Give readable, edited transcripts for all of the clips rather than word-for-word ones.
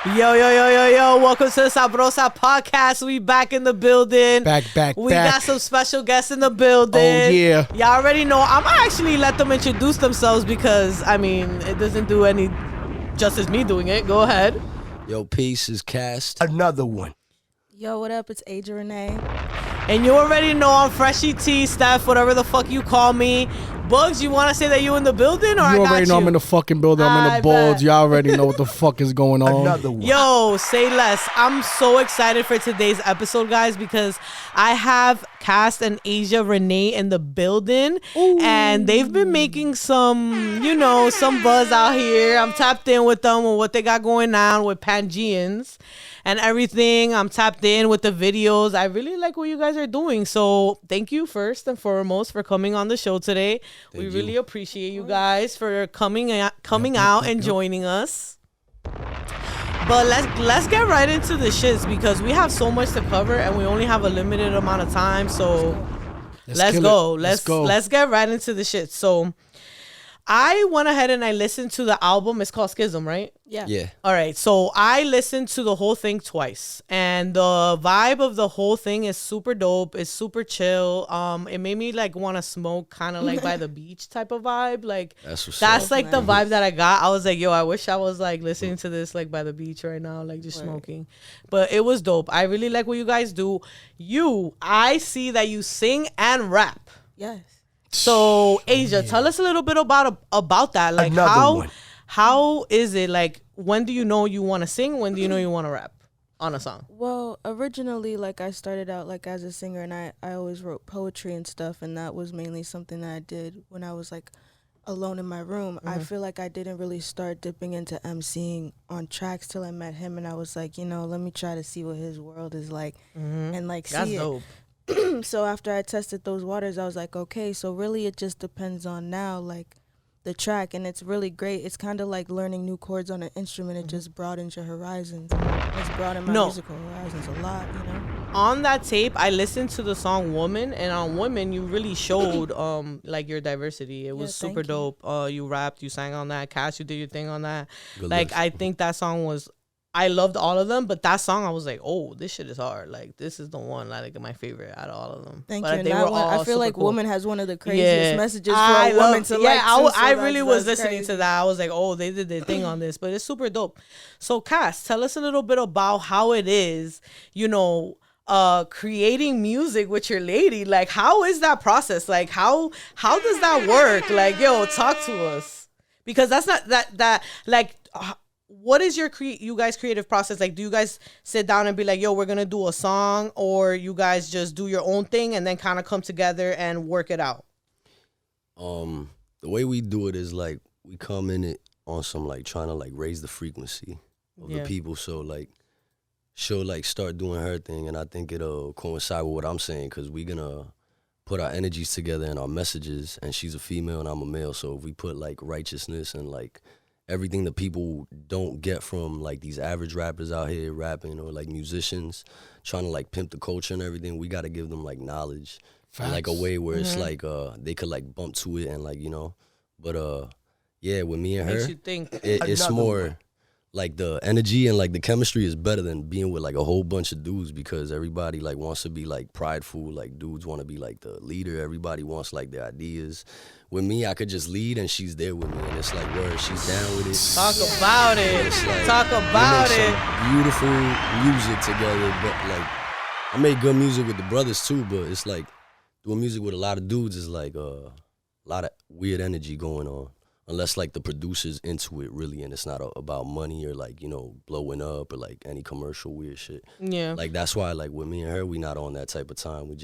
Yo, welcome to the Sabrosa podcast. We back in the building. Back. We got some special guests in the building. Oh, yeah. Y'all already know. I'm actually let them introduce themselves because, I mean, it doesn't do any justice me doing it. Go ahead. Yo, peace is Kast. Another one. Yo, what up? It's Renee. And you already know I'm Freshy T, Steph, whatever the fuck you call me. Bugs, you want to say that you in the building or You already know I'm in the fucking building. I'm in I the boards. bet. Y'all already know what the fuck is going on. Another one. Yo, say less. I'm so excited for today's episode, guys, because I have Kast and Asia René in the building. Ooh. And they've been making some, some buzz out here. I'm tapped in with them and what they got going on with Pangéans and everything. I'm tapped in with the videos. I really like what you guys are doing. So thank you first and foremost for coming on the show today. We really appreciate you guys for coming out and joining us. But let's get right into the shits because we have so much to cover and we only have a limited amount of time. So let's go. Let's get right into the shit. So I went ahead and I listened to the album. It's called Schism, right? Yeah. All right. So I listened to the whole thing twice. And the vibe of the whole thing is super dope. It's super chill. It made me like want to smoke kind of like by the beach type of vibe. Like that's like the vibe that I got. I was like, yo, I wish I was like listening to this like by the beach right now, like just smoking. But it was dope. I really like what you guys do. I see that you sing and rap. Yes. So Asia, tell us a little bit about that. Like how is it? Like when do you know you want to sing? When do you know you want to rap on a song? Well, originally, like I started out like as a singer, and I always wrote poetry and stuff, and that was mainly something that I did when I was like alone in my room. I feel like I didn't really start dipping into emceeing on tracks till I met him, and I was like, let me try to see what his world is like, and like That's see dope. So after I tested those waters, I was like, okay, so really it just depends on now, like, the track, and it's really great. It's kind of like learning new chords on an instrument. It just broadens your horizons. It's broadened my musical horizons a lot, On that tape, I listened to the song Woman, and on Woman, you really showed like your diversity. It was super dope. You rapped, you sang on that. Kast, you did your thing on that. I think that song was... I loved all of them, but that song I was like, oh, this shit is hard. Like this is the one like my favorite out of all of them. Thank but you. They were all I feel like cool. Woman has one of the craziest messages for a woman to like. I really was listening to that. I was like, oh, they did their thing on this, but it's super dope. So Kast, tell us a little bit about how it is, creating music with your lady. Like how is that process? Like how does that work? Like, yo, talk to us. Because that's not that like what is you guys' creative process? Like, do you guys sit down and be like, yo, we're going to do a song, or you guys just do your own thing and then kind of come together and work it out? The way we do it is like we come in it on some like trying to like raise the frequency of the people. So like she'll like start doing her thing, and I think it'll coincide with what I'm saying because we're going to put our energies together and our messages, and she's a female and I'm a male. So if we put like righteousness and like everything that people don't get from like these average rappers out here rapping or like musicians trying to like pimp the culture and everything, we got to give them like knowledge in like a way where it's like they could like bump to it and like but with me and her Makes you think. it's more like the energy and like the chemistry is better than being with like a whole bunch of dudes because everybody like wants to be like prideful, like dudes want to be like the leader, everybody wants like their ideas. With me, I could just lead and she's there with me, and it's like, word, she's down with it. Talk about it. Like, Talk about we make it. some beautiful music together, but like, I make good music with the brothers too, but it's like, doing music with a lot of dudes is like a lot of weird energy going on. Unless like the producer's into it really, and it's not about money or like, blowing up or like any commercial weird shit. Yeah. Like that's why like with me and her, we not on that type of time. We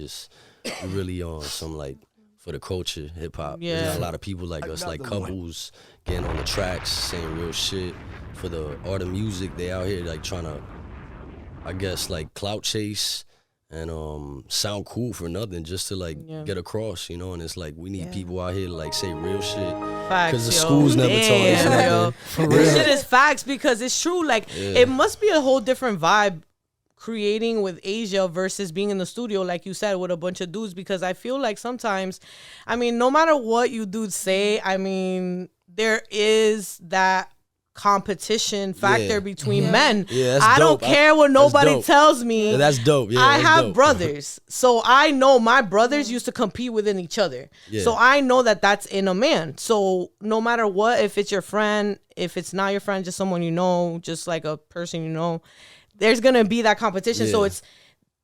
really on some like, for the culture, hip hop. Yeah. There's not a lot of people like us, like couples getting on the tracks, saying real shit. For the art of music, they out here like trying to, I guess, like clout chase and sound cool for nothing, just to like get across, and it's like we need people out here to like say real shit. Facts, because the schools never taught us nothing. This shit is facts because it's true. Like it must be a whole different vibe creating with Asia versus being in the studio, like you said, with a bunch of dudes, because I feel like sometimes, I mean, no matter what you dudes say, I mean, there is that competition factor Yeah. between men. Yeah, that's I dope. don't care what That's nobody dope. tells me. Yeah, that's dope. Yeah, I that's have dope. brothers, so I know my brothers used to compete within each other. Yeah. So I know that that's in a man. So no matter what, if it's your friend, if it's not your friend, just someone you know, just like a person you know, there's gonna be that competition. So Yeah. it's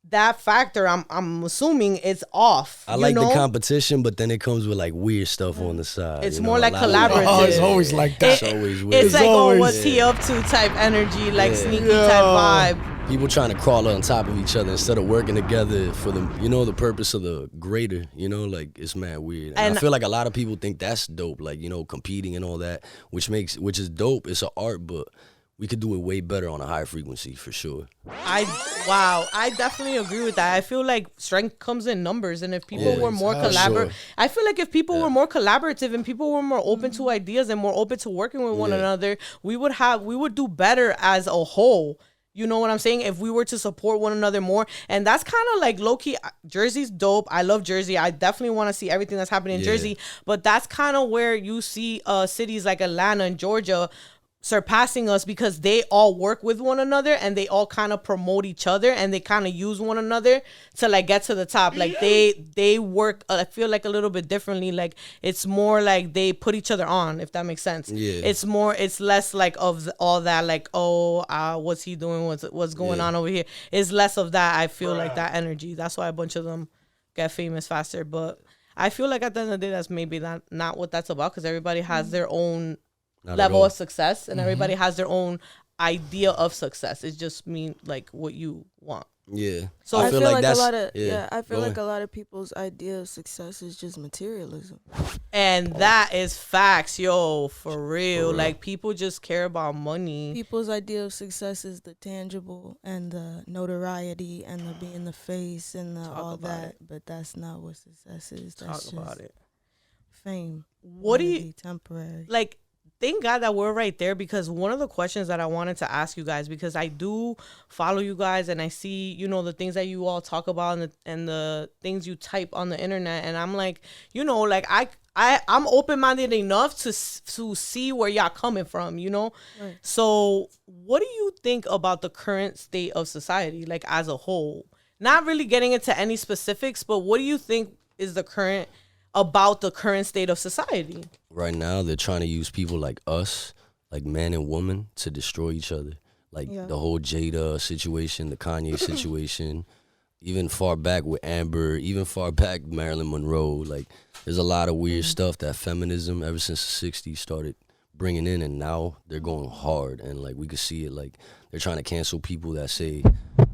that factor. I'm assuming it's off. I you like know? the competition, but then it comes with like weird stuff on the side. It's you know, more a like lot of- collaborative. Oh, it's always like that. It's always weird. It's like, oh, always- what's he up to type energy, like Yeah. sneaky type vibe. People trying to crawl on top of each other instead of working together for the, you know, the purpose of the greater, you know, like it's mad weird. And I feel like a lot of people think that's dope, like, you know, competing and all that, which is dope. It's an art, but we could do it way better on a higher frequency for sure. I definitely agree with that. I feel like strength comes in numbers, and if people Yeah, were more for collaborative, sure. I feel like if people were more collaborative and people were more open to ideas and more open to working with one Yeah. another, we would do better as a whole. You know what I'm saying? If we were to support one another more. And that's kind of like low-key, Jersey's dope. I love Jersey. I definitely want to see everything that's happening in Yeah. Jersey. But that's kind of where you see cities like Atlanta and Georgia surpassing us, because they all work with one another and they all kind of promote each other and they kind of use one another to like get to the top. Like they work, I feel like, a little bit differently. Like it's more like they put each other on, if that makes sense. Yeah. It's less like of all that, like, oh, what's he doing, what's going on over here. It's less of that. I feel like that energy. That's why a bunch of them get famous faster. But I feel like at the end of the day, that's maybe not what that's about, because everybody has their own Not at level all. of success, and everybody has their own idea of success. It's just mean like what you want. Yeah. So I feel like that's a lot of I feel go like ahead. a lot of people's idea of success is just materialism. And that is facts, yo, for real. real. Like people just care about money. People's idea of success is the tangible and the notoriety and the being the face and the Talk all about that, it. but that's not what success is. Talk That's about just it. fame. What do you Vanity, temporary? like? Thank God that we're right there, because one of the questions that I wanted to ask you guys, because I do follow you guys and I see, you know, the things that you all talk about and the things you type on the internet, and I'm like, you know, like I'm open-minded enough to see where y'all coming from, you know? Right. So what do you think about the current state of society, like as a whole? Not really getting into any specifics, but what do you think is the current state of society? Right now, they're trying to use people like us, like man and woman, to destroy each other. Like the whole Jada situation, the Kanye situation, even far back with Amber, even far back Marilyn Monroe. Like, there's a lot of weird stuff that feminism, ever since the 60s, started bringing in, and now they're going hard. And, like, we could see it. Like, they're trying to cancel people that say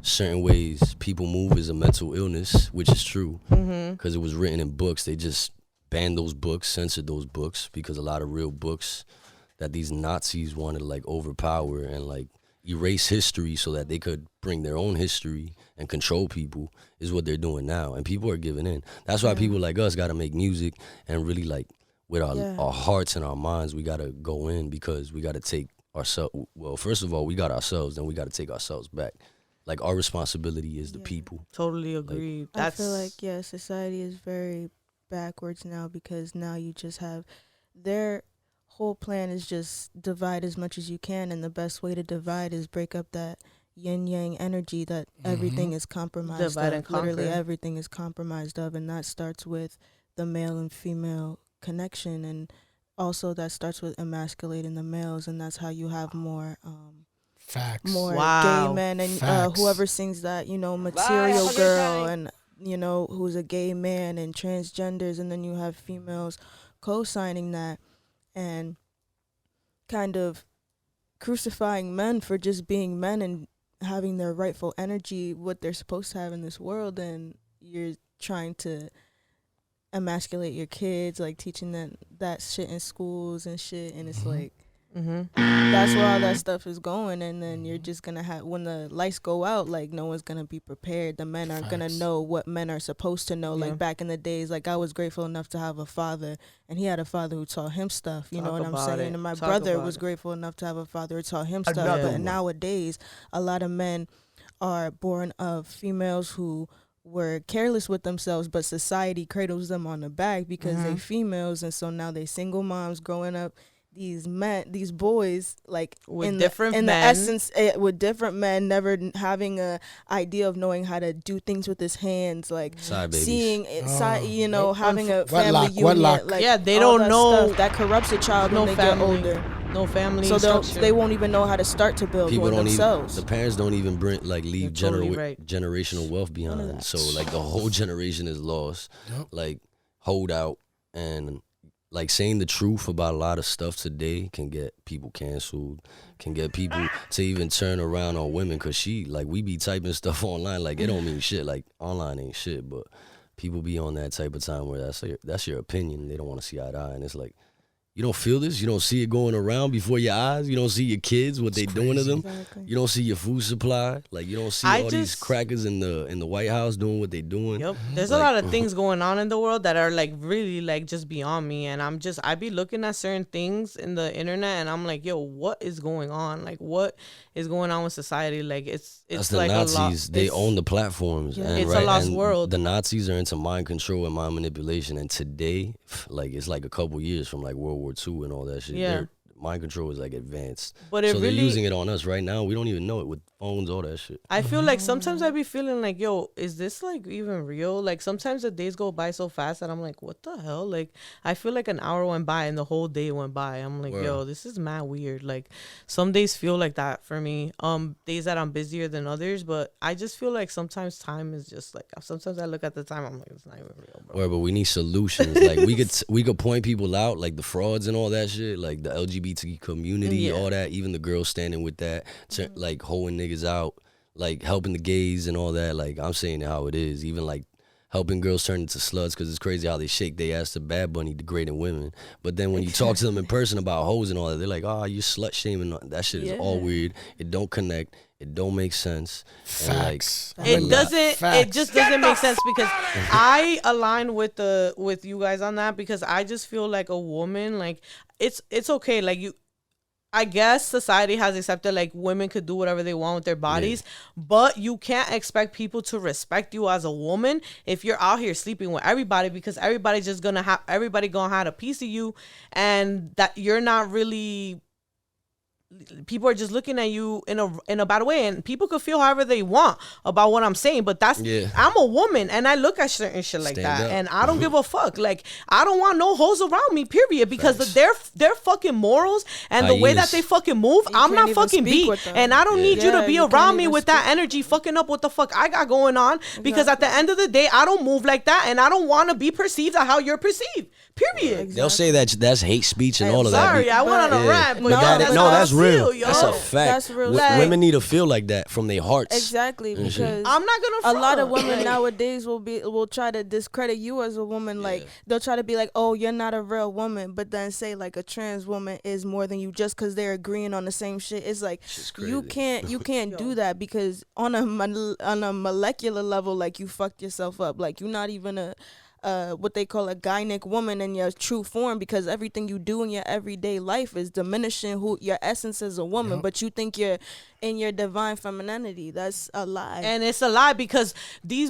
certain ways people move is a mental illness, which is true, because it was written in books. They just banned those books, censored those books, because a lot of real books that these Nazis wanted to like overpower and like erase history so that they could bring their own history and control people is what they're doing now. And people are giving in. That's why people like us got to make music and really like with our hearts and our minds, we got to go in, because we got to take ourselves. Well, first of all, we got ourselves, then we got to take ourselves back. Like, our responsibility is the people. Totally agree. I feel like society is very backwards now, because now you just have their whole plan is just divide as much as you can, and the best way to divide is break up that yin yang energy that everything is compromised Divide of. and conquer. Literally everything is compromised of, and that starts with the male and female connection, and also that starts with emasculating the males, and that's how you have more Facts. more Wow. gay men, and Facts. whoever sings that, you know, material girl, and you know, who's a gay man, and transgenders, and then you have females co-signing that and kind of crucifying men for just being men and having their rightful energy, what they're supposed to have in this world, and you're trying to emasculate your kids, like teaching them that shit in schools and shit, and it's like that's where all that stuff is going. And then you're just gonna have, when the lights go out, like no one's gonna be prepared. The men aren't gonna know what men are supposed to know. Like back in the days, like I was grateful enough to have a father, and he had a father who taught him stuff, you know what I'm saying? And my brother was grateful enough to have a father who taught him stuff. But nowadays, a lot of men are born of females who were careless with themselves, but society cradles them on the back because they females, and so now they single moms growing up these boys, like with the essence, with different men, never having a idea of knowing how to do things with his hands, like seeing it, having a family union, like they don't know stuff that corrupts a child when they get older. No family, so they won't even know how to start to build one themselves. The parents don't even leave totally right. generational wealth behind. So like the whole generation is lost. Yep. Like hold out and like saying the truth about a lot of stuff today can get people canceled, can get people to even turn around on women. Cause we be typing stuff online like it don't mean shit. Like online ain't shit, but people be on that type of time where that's your opinion. They don't want to see eye to eye, and it's like. You don't feel this. You don't see it going around before your eyes. You don't see your kids, what they doing to them. Exactly. You don't see your food supply. Like you don't see these crackers in the White House doing what they doing. Yep. There's a lot of things going on in the world that are like really like just beyond me. And I be looking at certain things in the internet and I'm like, yo, what is going on? Like what is going on with society? Like it's that's the like Nazis. They own the platforms. Yeah. It's a lost world. The Nazis are into mind control and mind manipulation. And today, like it's like a couple years from like World War II and all that shit. Yeah. Mind control is like advanced. But so they're using it on us right now. We don't even know it with phones, all that shit. I feel like sometimes I be feeling like, yo, is this like even real? Like sometimes the days go by so fast that I'm like, what the hell? Like I feel like an hour went by and the whole day went by. I'm like, yo, this is mad weird. Like some days feel like that for me. Days that I'm busier than others, but I just feel like sometimes time is just like, sometimes I look at the time, I'm like, it's not even real, bro. But we need solutions. Like we could point people out, like the frauds and all that shit, like the LGBT community, all that, even the girls standing with that, like holding niggas out, like helping the gays and all that. Like I'm saying it how it is, even like helping girls turn into sluts, because it's crazy how they shake their ass to Bad Bunny degrading women. But then when you talk to them in person about hoes and all that, they're like, oh, you're slut shaming. That shit is all weird. It don't connect. It don't make sense. Facts. It doesn't. It just doesn't make sense because I align with you guys on that, because I just feel like a woman, like it's okay. Like I guess society has accepted like women could do whatever they want with their bodies, but you can't expect people to respect you as a woman if you're out here sleeping with everybody, because everybody's just gonna have a piece of you, and that you're not really. People are just looking at you in a bad way, and people could feel however they want about what I'm saying, but I'm a woman and I look at certain shit like that, and I don't give a fuck. Like I don't want no hoes around me, period, because their fucking morals and the way that they fucking move, I'm not fucking beat, and I don't need you to be around me with that energy fucking up what the fuck I got going on, because at the end of the day I don't move like that, and I don't want to be perceived as how you're perceived, period. Exactly. They'll say that's hate speech and all of that. Sorry, I went on a rant, but that's real. That's a fact. That's real. Women need to feel like that from their hearts. Exactly, because I'm not gonna front. A lot of women nowadays will try to discredit you as a woman. Like they'll try to be like, oh, you're not a real woman, but then say like a trans woman is more than you just because they're agreeing on the same shit. It's like you can't do that, because on a molecular level, like you fucked yourself up. Like you're not even a what they call a gynec woman in your true form, because everything you do in your everyday life is diminishing who your essence as a woman. But you think you're in your divine femininity. That's a lie. And it's a lie, because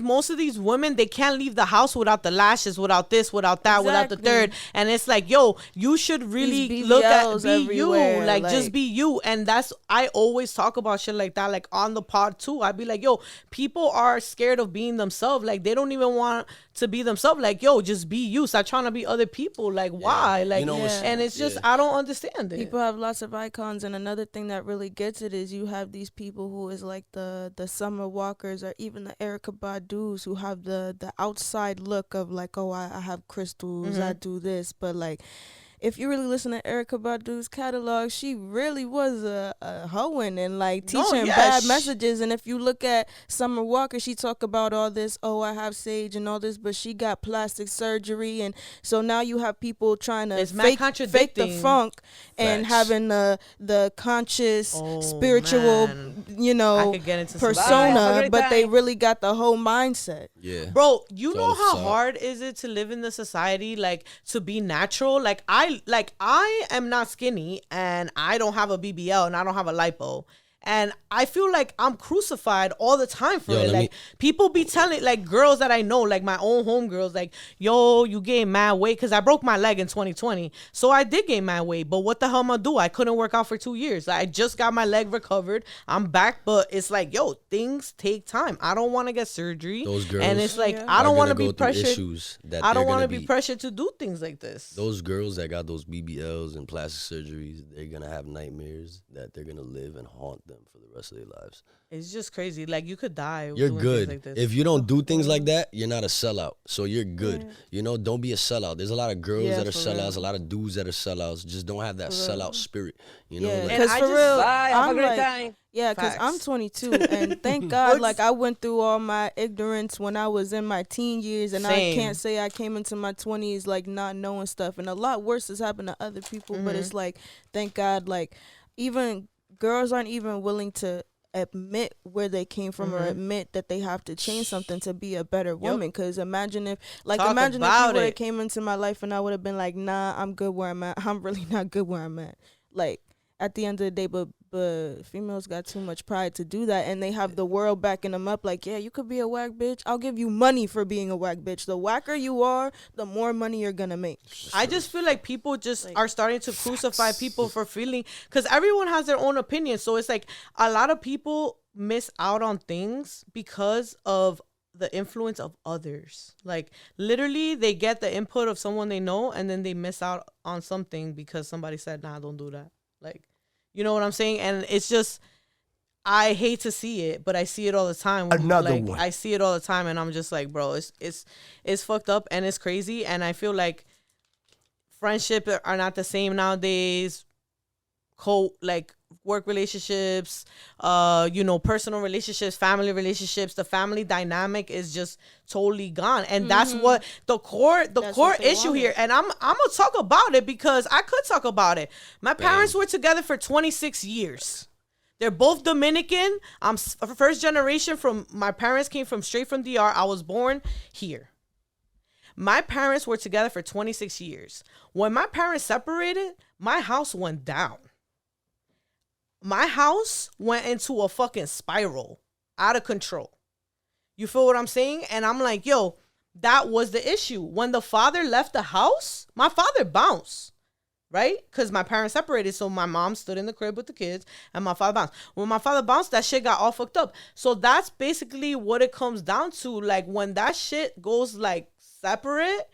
most of these women, they can't leave the house without the lashes, without this, without that, without the third. And it's like, yo, you should really look at be you, like just be you. And I always talk about shit like that, like on the pod too. I'd be like, yo, people are scared of being themselves. Like they don't even want to be themselves. Like, yo, just be you. Stop trying to be other people. Like, why? Like, and it's just, I don't understand it. People have lots of icons, and another thing that really gets it is you have these people who is like the Summer Walkers, or even the Erykah Badu's, who have the outside look of like, oh, I have crystals, I do this, but like, if you really listen to Erykah Badu's catalog, she really was a hoeing and like teaching bad messages. And if you look at Summer Walker, she talk about all this, oh, I have sage and all this, but she got plastic surgery. And so now you have people trying to fake the funk and having the conscious, spiritual, persona, but they really got the whole mindset. Yeah. Bro, you know how hard is it to live in the society, like to be natural? I am not skinny, and I don't have a BBL, and I don't have a lipo, And I feel like I'm crucified all the time for Yo, it. Like, people be telling, like, girls that I know, like my own homegirls, like, yo, you gain mad weight. Because I broke my leg in 2020. So I did gain mad weight. But what the hell am I do? I couldn't work out for 2 years. I just got my leg recovered. I'm back. But it's like, yo, things take time. I don't want to get surgery. Those girls, and it's like, I don't want to be pressured. I don't want to be pressured to do things like this. Those girls that got those BBLs and plastic surgeries, they're going to have nightmares that they're going to live and haunt them for the rest of their lives. It's just crazy. Like, you could die. You're doing good. Like this. If you don't do things like that, you're not a sellout. So you're good. You know, don't be a sellout. There's a lot of girls that are sellouts, a lot of dudes that are sellouts. Just don't have that sellout spirit. You know, Yeah, like, because for real, I'm like, time. yeah, because I'm Facts. 22, and thank God, like, I went through all my ignorance when I was in my teen years, and Same. I can't say I came into my 20s, like, not knowing stuff, and a lot worse has happened to other people, but it's like, thank God, like, even girls aren't even willing to admit where they came from or admit that they have to change something to be a better woman. Because imagine if you would have came into my life and I would have been like, nah, I'm good where I'm at. I'm really not good where I'm at. Like, at the end of the day, but females got too much pride to do that, and they have the world backing them up. Like, yeah, you could be a whack bitch. I'll give you money for being a whack bitch. The whacker you are, the more money you're gonna make. I just feel like people just are starting to crucify people for feeling, because everyone has their own opinion. So it's like a lot of people miss out on things because of the influence of others. Like, literally, they get the input of someone they know, and then they miss out on something because somebody said, nah, don't do that. Like, you know what I'm saying? And it's just, I hate to see it, but I see it all the time. Another one. I see it all the time, and I'm just like, bro, it's fucked up and it's crazy. And I feel like friendship are not the same nowadays. Work relationships, personal relationships, family relationships, the family dynamic is just totally gone. And that's what the core issue here. And I'm gonna talk about it because I could talk about it. My parents were together for 26 years. They're both Dominican. I'm first generation from, my parents came straight from DR. I was born here. My parents were together for 26 years. When my parents separated, my house went down. My house went into a fucking spiral, out of control. You feel what I'm saying? And I'm like, yo, that was the issue. When the father left the house, my father bounced, right? Because my parents separated, so my mom stood in the crib with the kids, and my father bounced. When my father bounced, that shit got all fucked up. So that's basically what it comes down to. Like, when that shit goes, like, separate,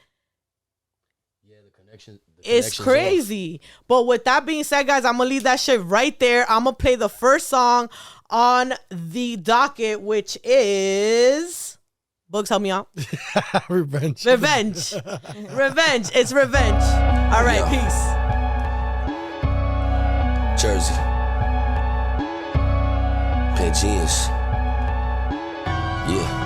it's crazy. But with that being said, guys, I'm gonna leave that shit right there. I'm gonna play the first song on the docket, which is Bugs, help me out. Revenge. Revenge. It's revenge. All right, peace. Jersey. Pangéans. Yeah.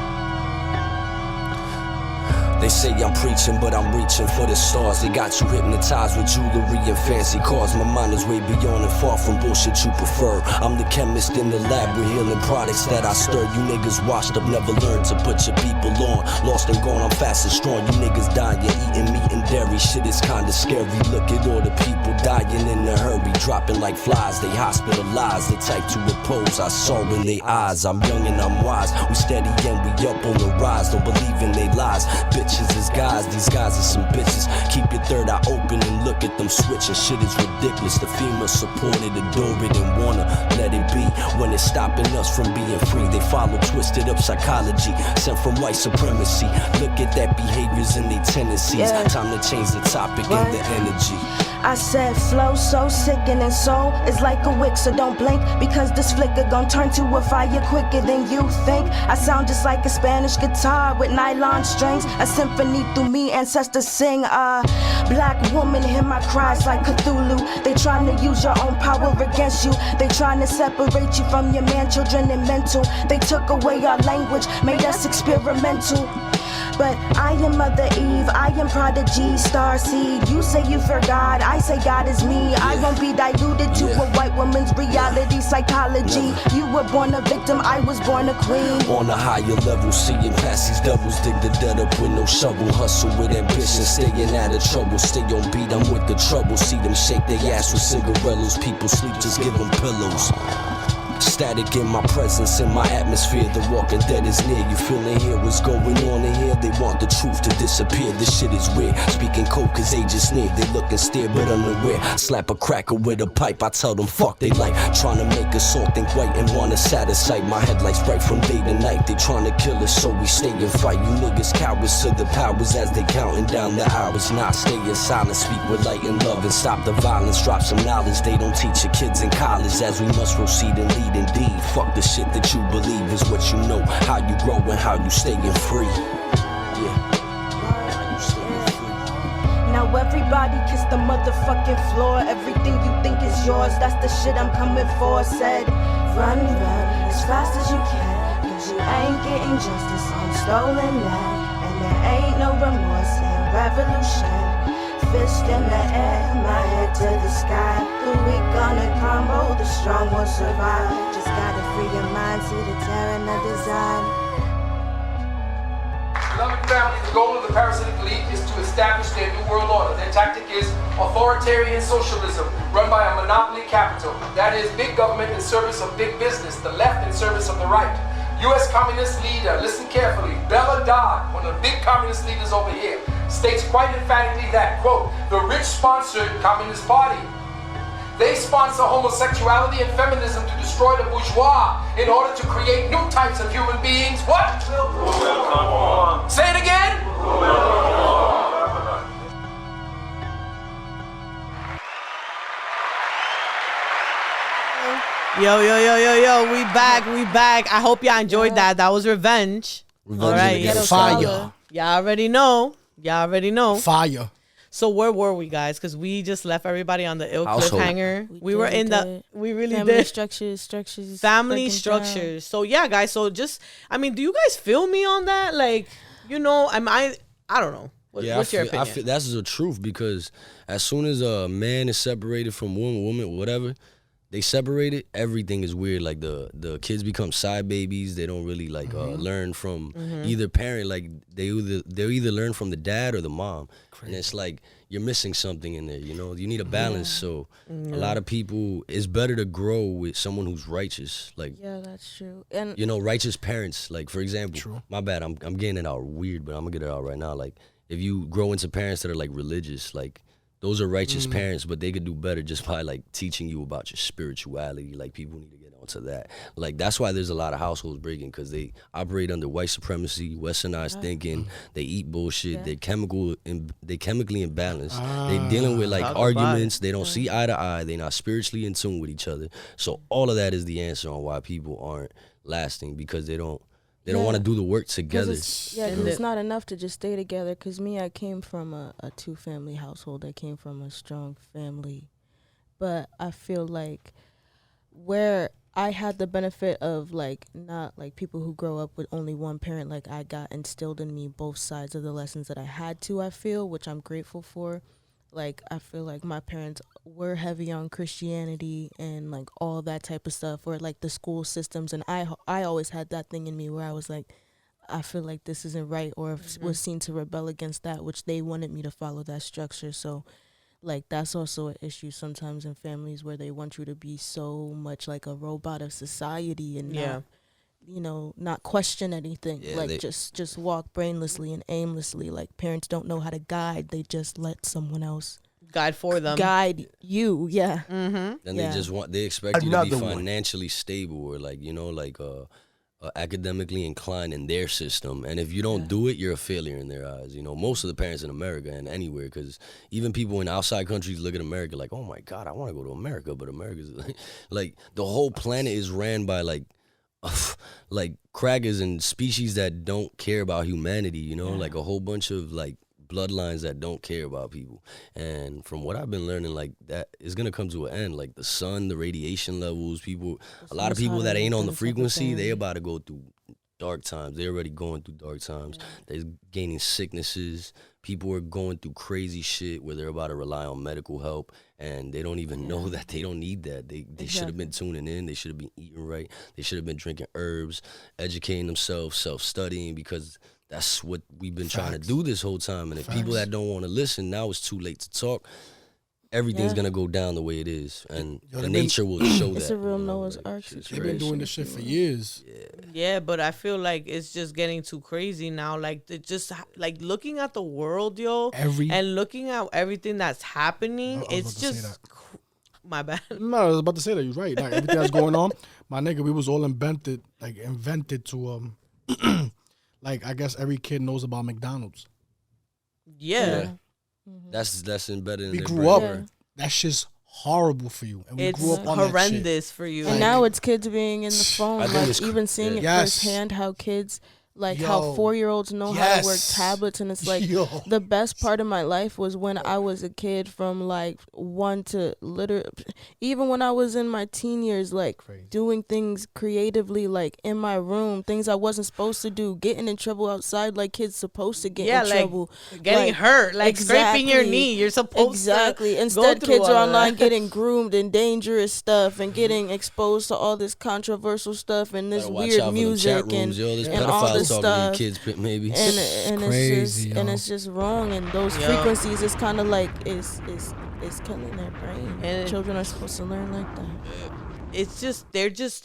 They say I'm preaching, but I'm reaching for the stars. They got you hypnotized with jewelry and fancy cars. My mind is way beyond and far from bullshit you prefer. I'm the chemist in the lab with healing products that I stir. You niggas washed up, never learned to put your people on. Lost and gone, I'm fast and strong. You niggas dying, eating meat and dairy. Shit is kinda scary. Look at all the people dying in a hurry, dropping like flies. They hospitalized, the type to repose. I saw in their eyes. I'm young and I'm wise. We steady and we up on the rise. Don't believe in their lies. Bitches is guys, these guys are some bitches. Keep your third eye open and look at them switching. Shit is ridiculous. The female supported, adore it, and wanna let it be. When it's stopping us from being free, they follow twisted up psychology sent from white supremacy. Look at that behaviors and their tendencies. Time to change the topic and the energy. I said flow so sickening, soul is like a wick, so don't blink, because this flicker gon' turn to a fire quicker than you think. I sound just like a Spanish guitar with nylon strings, a symphony through me ancestors sing. Black woman hear my cries like Cthulhu. They trying to use your own power against you. They trying to separate you from your man, children, and mental. They took away our language, made us experimental. But I am Mother Eve, I am Prodigy, Star Seed. You say you fear God, I say God is me. I won't be diluted to a white woman's reality psychology. You were born a victim, I was born a queen. On a higher level, seeing past these devils, dig the dead up with no shovel. Hustle with ambition, staying out of trouble. Stay on beat, I'm with the trouble. See them shake their ass with cigarillos. People sleep, just give them pillows. static in my presence, in my atmosphere. The walking dead is near. You feeling here? What's going on in here? They want the truth to disappear. This shit is weird. Speaking cold cause age is near. They look and stare but unaware. Slap a cracker with a pipe. I tell them fuck they like. Trying to make us all think right and want us out of sight. My headlights bright from day to night. They trying to kill us so we stay and fight. You niggas cowards to the powers as they counting down the hours. Not stay in silence. Speak with light and love and stop the violence. Drop some knowledge they don't teach your kids in college. As we must proceed and lead indeed. Fuck the shit that you believe is what you know. How you grow and how you staying free. Now everybody kiss the motherfucking floor. Everything you think is yours, that's the shit I'm coming for. Said, run as fast as you can, cause you ain't getting justice on stolen land. And there ain't no remorse in revolution. Fist in the air, my head to the sky. The weak gonna crumble, the strong will survive. Just gotta free your mind, see the terror in the design. Beloved family, the goal of the parasitic elite is to establish their new world order. Their tactic is authoritarian socialism, run by a monopoly capital. That is, big government in service of big business, the left in service of the right. U.S. communist leader, listen carefully, Bella Dodd, one of the big communist leaders over here, states quite emphatically that, quote, the rich sponsored Communist Party. They sponsor homosexuality and feminism to destroy the bourgeois in order to create new types of human beings. What? Say it again. Yo, we back. I hope y'all enjoyed that. That was Revenge. Revenge. All right. Fire. Y'all already know. Fire. So where were we, guys? Because we just left everybody on the ill Household. cliffhanger. We really family did. structures. Family breaking structures. down. So yeah, guys. So just, I mean, do you guys feel me on that? Like, you know, I don't know. What's your opinion? I feel that's the truth, because as soon as a man is separated from woman, whatever, they separated, everything is weird. Like the kids become side babies. They don't really like learn from either parent. Like they either learn from the dad or the mom. And it's like you're missing something in there, you know? You need a balance. So a lot of people, it's better to grow with someone who's righteous. Like, Yeah, that's true. And you know, righteous parents. Like, for example, my bad, I'm getting it out weird, but I'm gonna get it out right now. Like, if you grow into parents that are like religious, like those are righteous parents, but they could do better just by like teaching you about your spirituality. Like, people need to get onto that. Like, that's why there's a lot of households breaking, because they operate under white supremacy, westernized thinking. They eat bullshit. They're chemically imbalanced. They're dealing with like arguments. They don't see eye to eye. They're not spiritually in tune with each other. So all of that is the answer on why people aren't lasting, because they don't want to do the work together. Cause it's not enough to just stay together. Because I came from a two-family household. I came from a strong family. But I feel like where I had the benefit of, like, not like people who grow up with only one parent, like I got instilled in me both sides of the lessons that I had to, I feel, which I'm grateful for. Like, I feel like my parents were heavy on Christianity and, like, all that type of stuff, or, like, the school systems. And I always had that thing in me where I was like, I feel like this isn't right, or was seen to rebel against that, which they wanted me to follow that structure. So, like, that's also an issue sometimes in families where they want you to be so much like a robot of society and not, you know, not question anything. Yeah, like, just walk brainlessly and aimlessly. Like, parents don't know how to guide. They just let someone else guide for them. Guide you, yeah. And they expect you to be financially stable, or like, you know, like academically inclined in their system. And if you don't do it, you're a failure in their eyes. You know, most of the parents in America and anywhere, because even people in outside countries look at America like, oh my God, I want to go to America. But America's like the whole planet is ran by like crackers and species that don't care about humanity, you know, like a whole bunch of like bloodlines that don't care about people. And from what I've been learning, like, that is gonna come to an end. Like the sun, the radiation levels, a lot of people that ain't on the frequency, they about to go through dark times. They're already going through dark times. They're gaining sicknesses. People are going through crazy shit where they're about to rely on medical help, and they don't even know that they don't need that. They should have been tuning in. They should have been eating right. They should have been drinking herbs, educating themselves, self-studying, because that's what we've been trying to do this whole time. And if people that don't want to listen, now it's too late to talk. everything's gonna go down the way it is, and the nature will show that. It's a real Noah's Ark They've situation. been doing this shit for years. Yeah, but I feel like it's just getting too crazy now. Like it just like looking at the world, yo, and looking at everything that's happening. It's just my bad. No, I was about to say that. You're right. Like everything that's going on, my nigga, we was all invented to like I guess every kid knows about McDonald's. Yeah. That's embedded in We their grew brain. up. Yeah. That shit's horrible for you, and we It's grew up on that shit. horrendous for you. And now it's kids being in the phone, I think like it's even seeing it Yes. firsthand how kids, like Yo. how 4-year-olds know how to work Yes. tablets, and it's like Yo. the best part of my life was when I was a kid, from like 1 to even when I was in my teen years, like Crazy. doing things creatively, like in my room, things I wasn't supposed to do, getting in trouble outside, like kids supposed to get in like trouble, getting like, hurt, like scraping your exactly. knee. You're supposed Exactly. to Instead, go through kids all are of online that. getting groomed and dangerous stuff and getting exposed to all this controversial stuff and this Better watch weird out for them music chat rooms, yo. There's and all pedophiles this talking to stuff. your kids, maybe. And crazy, it's just yo. it's just wrong, and those Yeah. frequencies is kind of like is killing their brain. And children are supposed to learn like that. It's just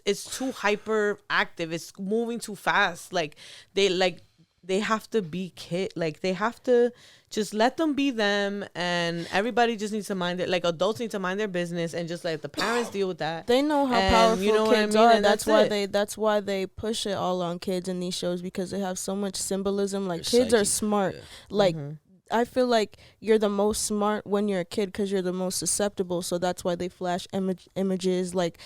it's too hyperactive. It's moving too fast. Like they have to be like they have to just let them be them, and everybody just needs to mind it. Like adults need to mind their business and just let the parents deal with that. They know how And powerful you know what I kids mean? are. And That's that's why it. they push it all on kids in these shows, because they have so much symbolism. Like Their kids are psyche, smart. yeah. Like I feel like you're the most smart when you're a kid because you're the most susceptible. So that's why they flash images like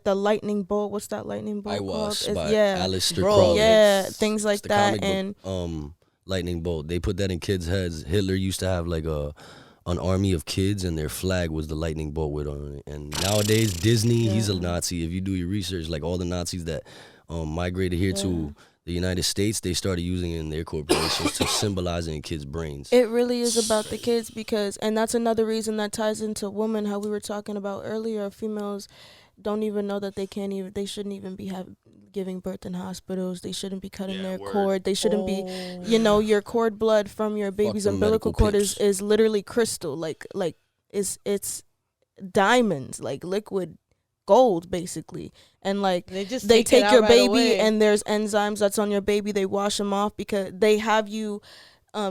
the lightning bolt. What's that lightning bolt Iwas called? by Yeah, Aleister Bro, Crowley. yeah, It's- things like It's the that. comic And book, lightning bolt. They put that in kids' heads. Hitler used to have like an army of kids, and their flag was the lightning bolt with on it. And nowadays, Disney, he's a Nazi. If you do your research, like all the Nazis that migrated here to the United States, they started using it in their corporations to symbolize it in kids' brains. it really is about the kids, because, and that's another reason that ties into women, how we were talking about earlier. Females don't even know that they shouldn't even be giving birth in hospitals. They shouldn't be cutting their cord. They shouldn't be, your cord blood from your baby's them umbilical medical cord pips. is literally crystal, like it's diamonds, like liquid gold basically. And like They just they take it take out your right baby away. and there's enzymes that's on your baby, they wash them off because they have you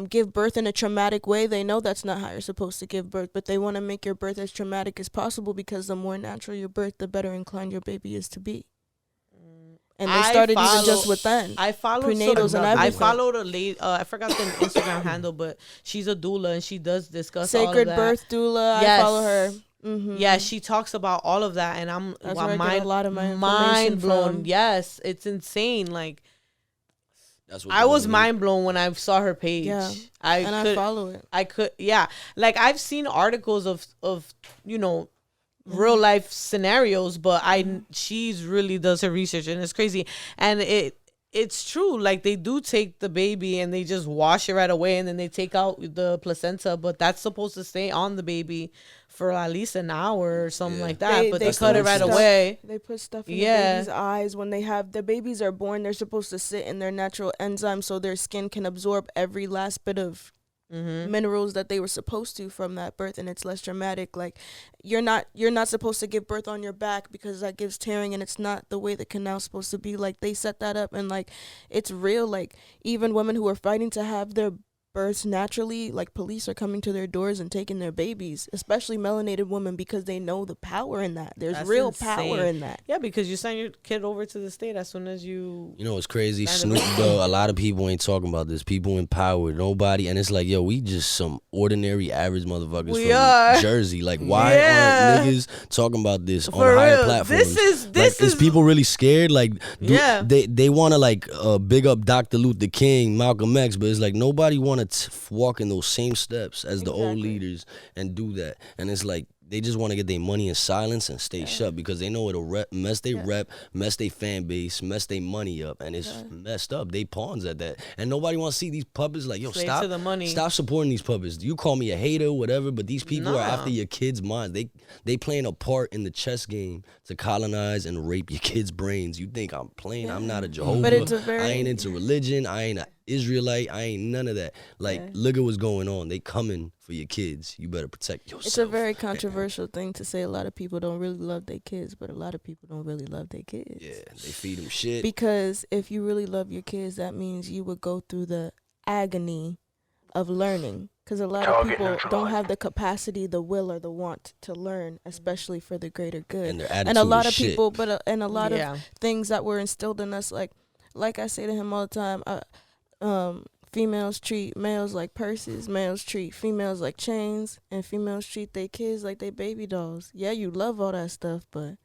give birth in a traumatic way. They know that's not how you're supposed to give birth, but they want to make your birth as traumatic as possible, because the more natural your birth, the better inclined your baby is to be. And they started even just with then. I followed prenatals and I everything. followed a lady. I forgot the Instagram handle, but she's a doula and she does discuss all of Sacred that. birth doula. Yes. I follow her. Mm-hmm. Yeah, she talks about all of that, and That's where I get a lot of my information mind blown. from. Yes, it's insane. Like That's what I the was women- mind blown when I saw her page. Yeah. I I follow it. I could, yeah. Like I've seen articles of real life scenarios, but she's really does her research, and it's crazy. And it's true. Like they do take the baby and they just wash it right away, and then they take out the placenta, but that's supposed to stay on the baby for at least an hour or something like that. But they cut it right stuff- away. They put stuff in Yeah. the baby's eyes when the babies are born. They're supposed to sit in their natural enzymes so their skin can absorb every last bit of minerals that they were supposed to from that birth, and it's less traumatic. Like you're not supposed to give birth on your back because that gives tearing, and it's not the way the canal's supposed to be. Like they set that up, and like it's real. Like even women who are fighting to have their births naturally, like police are coming to their doors and taking their babies, especially melanated women, because they know the power in that. There's That's real insane. power in that. Yeah, because you send your kid over to the state as soon as you. You know, it's crazy. Sign the Snoop Dogg, a lot of people ain't talking about this. People in power, nobody. And it's like, yo, we just some ordinary, average motherfuckers We from are. Jersey. Like, why Yeah. aren't niggas talking about this on For higher real. platforms? This is is people really scared? Like, Yeah. they want to, like, big up Dr. Luther King, Malcolm X, but it's like nobody want to walk in those same steps as the old leaders and do that. And it's like, they just want to get their money in silence and stay shut, because they know it'll mess their rep, mess their fan base, mess their money up, and it's messed up. They pawns at that, and nobody wants to see these puppets. Like, yo, Slave stop, to the money. stop supporting these puppets. You call me a hater, whatever, but these people are Nah. after your kids' minds. They playing a part in the chess game to colonize and rape your kids' brains. You think I'm playing? I'm not a Jehovah. But it's a very- I ain't into religion. I ain't a Israelite. I ain't none of that. Like, look at what's going on. They coming for your kids. You better protect yourself. It's a very controversial thing to say. A lot of people don't really love their kids, but a lot of people don't really love their kids. Yeah, they feed them shit. Because if you really love your kids, that means you would go through the agony of learning. Because a lot of people don't have the capacity, the will, or the want to learn, especially for the greater good. And their attitude and a lot is of shit. people, and a lot of things that were instilled in us, like I say to him all the time, females treat males like purses, males treat females like chains, and females treat their kids like they baby dolls. Yeah, you love all that stuff, but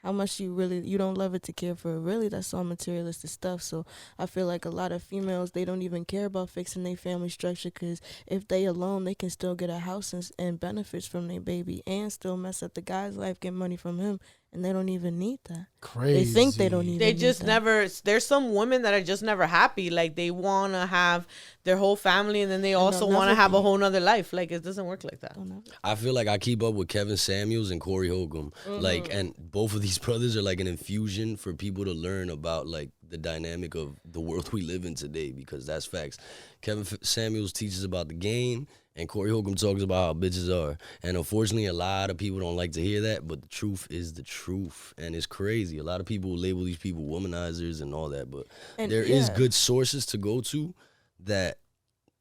how much you don't love it to care for it. Really, that's all materialistic stuff. So I feel like a lot of females, they don't even care about fixing their family structure, because if they alone, they can still get a house and benefits from their baby and still mess up the guy's life, get money from him, and they don't even need that. Crazy. They think they don't even They need just that. never, there's some women that are just never happy. Like, they want to have their whole family, and then they also want to have a whole nother life. Like, it doesn't work like that. I feel like I keep up with Kevin Samuels and Corey Holcomb. Like, and both of these brothers are like an infusion for people to learn about, like, the dynamic of the world we live in today, because that's facts. Kevin Samuels teaches about the game, and Corey Holcomb talks about how bitches are. And unfortunately, a lot of people don't like to hear that, but the truth is the truth. And it's crazy. A lot of people label these people womanizers and all that, but there is good sources to go to that,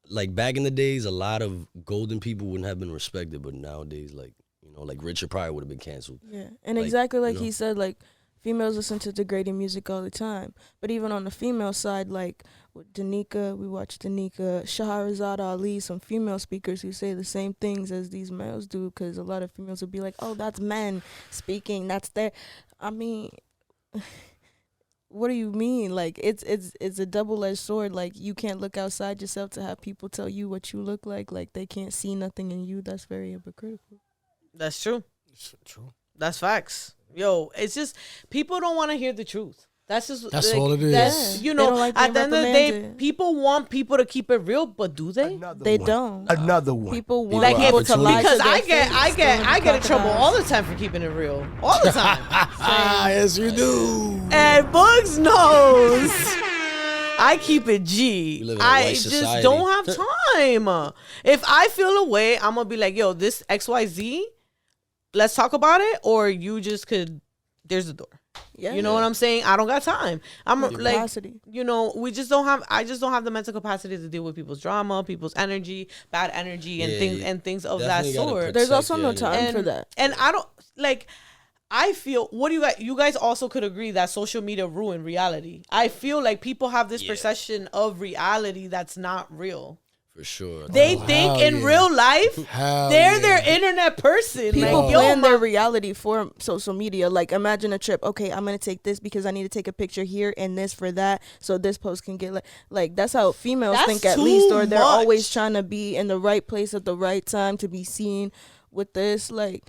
like, back in the days, a lot of golden people wouldn't have been respected, but nowadays, like, you know, like Richard Pryor would have been canceled. Yeah, and Like, exactly like you know? he said, like, females listen to degrading music all the time. But even on the female side, like with Danica, we watch Danica, Shahrazad Ali, some female speakers who say the same things as these males do, because a lot of females will be like, oh, that's men speaking, that's their, I mean, what do you mean? Like, it's a double-edged sword. Like, you can't look outside yourself to have people tell you what you look like. Like, they can't see nothing in you. That's very hypocritical. That's true. It's true. That's facts. Yo, it's just, people don't want to hear the truth. That's just, That's like, all it is. That's, you They know, don't like at being the end of the day, reprimanded. people want people to keep it real, but do they? They don't. Another one. People want Like, people if, to lie because to their I face, get in trouble all the time for keeping it real. All the time. Yes, you do. And Bugs knows I keep it G. We live in a I white just society. don't have time. If I feel a way, I'm gonna be like, yo, this XYZ, let's talk about it, or you just could, there's the door. Yeah. You know what I'm saying? I don't got time. I'm like, Capacity. you know, I just don't have the mental capacity to deal with people's drama, people's energy, bad energy, and things of that Definitely gotta sort. protect There's also your no energy. time for that. And I don't, like, I feel, what do you guys also could agree that social media ruined reality. I feel like people have this perception of reality that's not real. For sure. They think in yeah. real life, Hell they're yeah. their internet person. People like, yo, plan their reality for social media. Like, imagine a trip. Okay, I'm gonna take this because I need to take a picture here and this for that, so this post can get like that's how females That's think, at too least, or they're much. always trying to be in the right place at the right time to be seen with this. Like,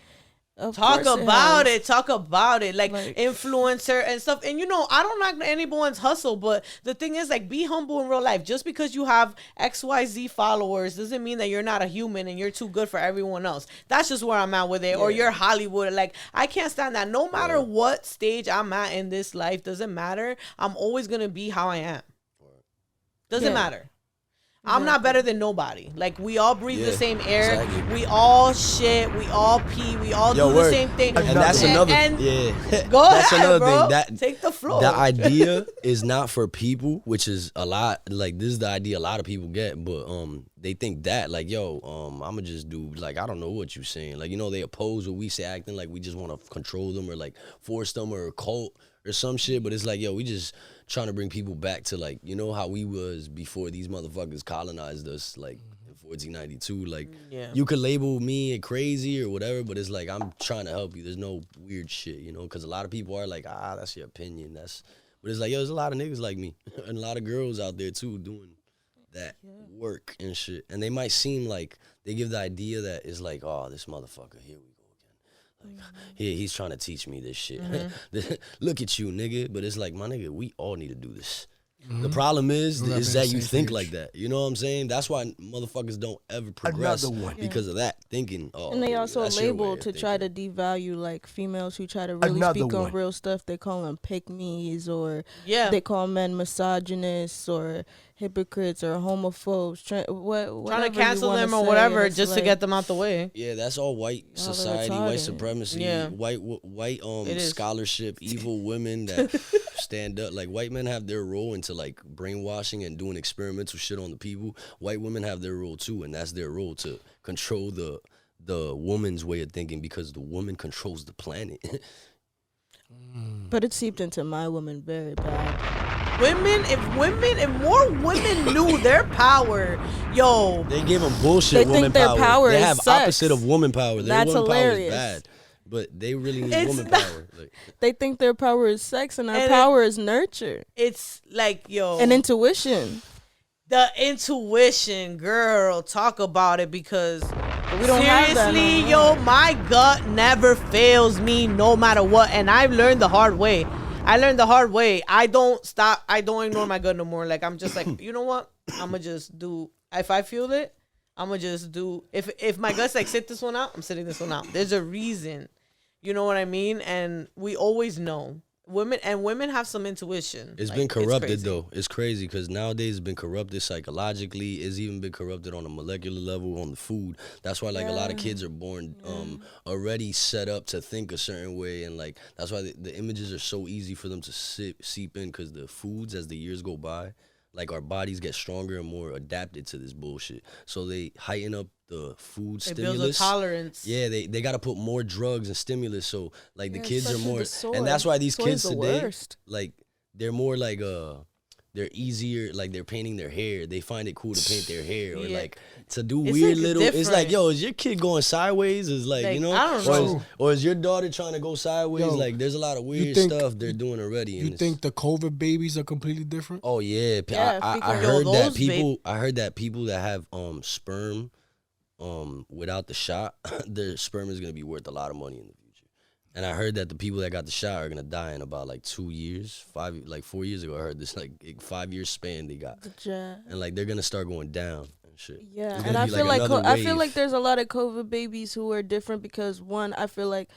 of Talk course about has. it. Talk about it. Like, Like- influencer and stuff. And, you know, I don't knock anyone's hustle, but the thing is, like, be humble in real life. Just because you have XYZ followers doesn't mean that you're not a human and you're too good for everyone else. That's just where I'm at with it. Or you're Hollywood. Like, I can't stand that. No matter what stage I'm at in this life, doesn't matter. I'm always going to be how I am. Doesn't Yeah. matter. I'm not better than nobody. Like, we all breathe the Yeah, same air. exactly. We all shit. We all pee. We all Yo, do word. the same thing. And that's another, and yeah. Go That's ahead, another bro. thing. That Take the floor. The idea is not for people, which is a lot. Like, this is the idea a lot of people get, but they think that, like, yo, I'ma just do, like, I don't know what you're saying. Like, you know, they oppose what we say, acting like we just want to control them or like force them or a cult or some shit. But it's like, yo, we just trying to bring people back to, like, you know how we was before these motherfuckers colonized us, like, in 1492. Like, you could label me crazy or whatever, but it's like, I'm trying to help you. There's no weird shit, you know, because a lot of people are like, that's your opinion. But it's like, yo, there's a lot of niggas like me and a lot of girls out there too doing that work and shit. And they might seem like they give the idea that it's like, oh, this motherfucker, here we go again. Like, he's trying to teach me this shit. Look at you, nigga. But it's like, my nigga, we all need to do this. The problem is We're not that on the you same think page. like that. You know what I'm saying? That's why motherfuckers don't ever progress Another one. because of that thinking. Oh, And they yeah, also that's your way label of to try to thinking. devalue, like, females who try to really Another speak on one. real stuff. They call them pick-me's, or Yeah. they call men misogynists, or hypocrites or homophobes, trying to cancel them or whatever just to get them out the way. Yeah, that's all white society, white supremacy, white scholarship, evil women that stand up. Like, white men have their role into like brainwashing and doing experimental shit on the people. White women have their role too, and that's their role to control the woman's way of thinking, because the woman controls the planet. But it seeped into my woman very bad. If more women knew their power, yo. They give them bullshit woman think their power They is have sex. opposite of woman power. Their That's woman hilarious. power is bad, but they really need woman power. Like, They think their power is sex and our power is nurture. It's like, yo. And intuition. The intuition, girl, talk about it, because we don't have that seriously, no more. yo, my gut never fails me no matter what, and I've learned the hard way. I don't ignore my gut no more. Like, I'm just like, you know what? I'ma just do, if I feel it, I'ma just do, if my gut's like, sit this one out, I'm sitting this one out. There's a reason. You know what I mean? And we always know. Women have some intuition. It's been corrupted though. It's crazy because nowadays it's been corrupted psychologically. It's even been corrupted on a molecular level, on the food. That's why like a lot of kids are born already set up to think a certain way, and like that's why the images are so easy for them to seep in, because the foods, as the years go by, like our bodies get stronger and more adapted to this bullshit. So they heighten up the food stimulus. Builds a tolerance. Yeah, they got to put more drugs and stimulus. So like the kids are more, and that's why these kids today, like they're more like they're easier. Like they're painting their hair. They find it cool to paint their hair, or like to do it's weird like little. It's like, yo, is your kid going sideways? Is like, you know, I don't know. Or is your daughter trying to go sideways? Yo, like there's a lot of weird stuff they're doing already. You think the COVID babies are completely different? Oh yeah, I heard that people. I heard that people that have sperm without the shot, their sperm is gonna be worth a lot of money in the future. And I heard that the people that got the shot are gonna die in about like 2 years, 4 years ago. I heard this like 5 year span they got, and like they're gonna start going down and shit. Yeah, and I feel like there's a lot of COVID babies who are different because one, I feel like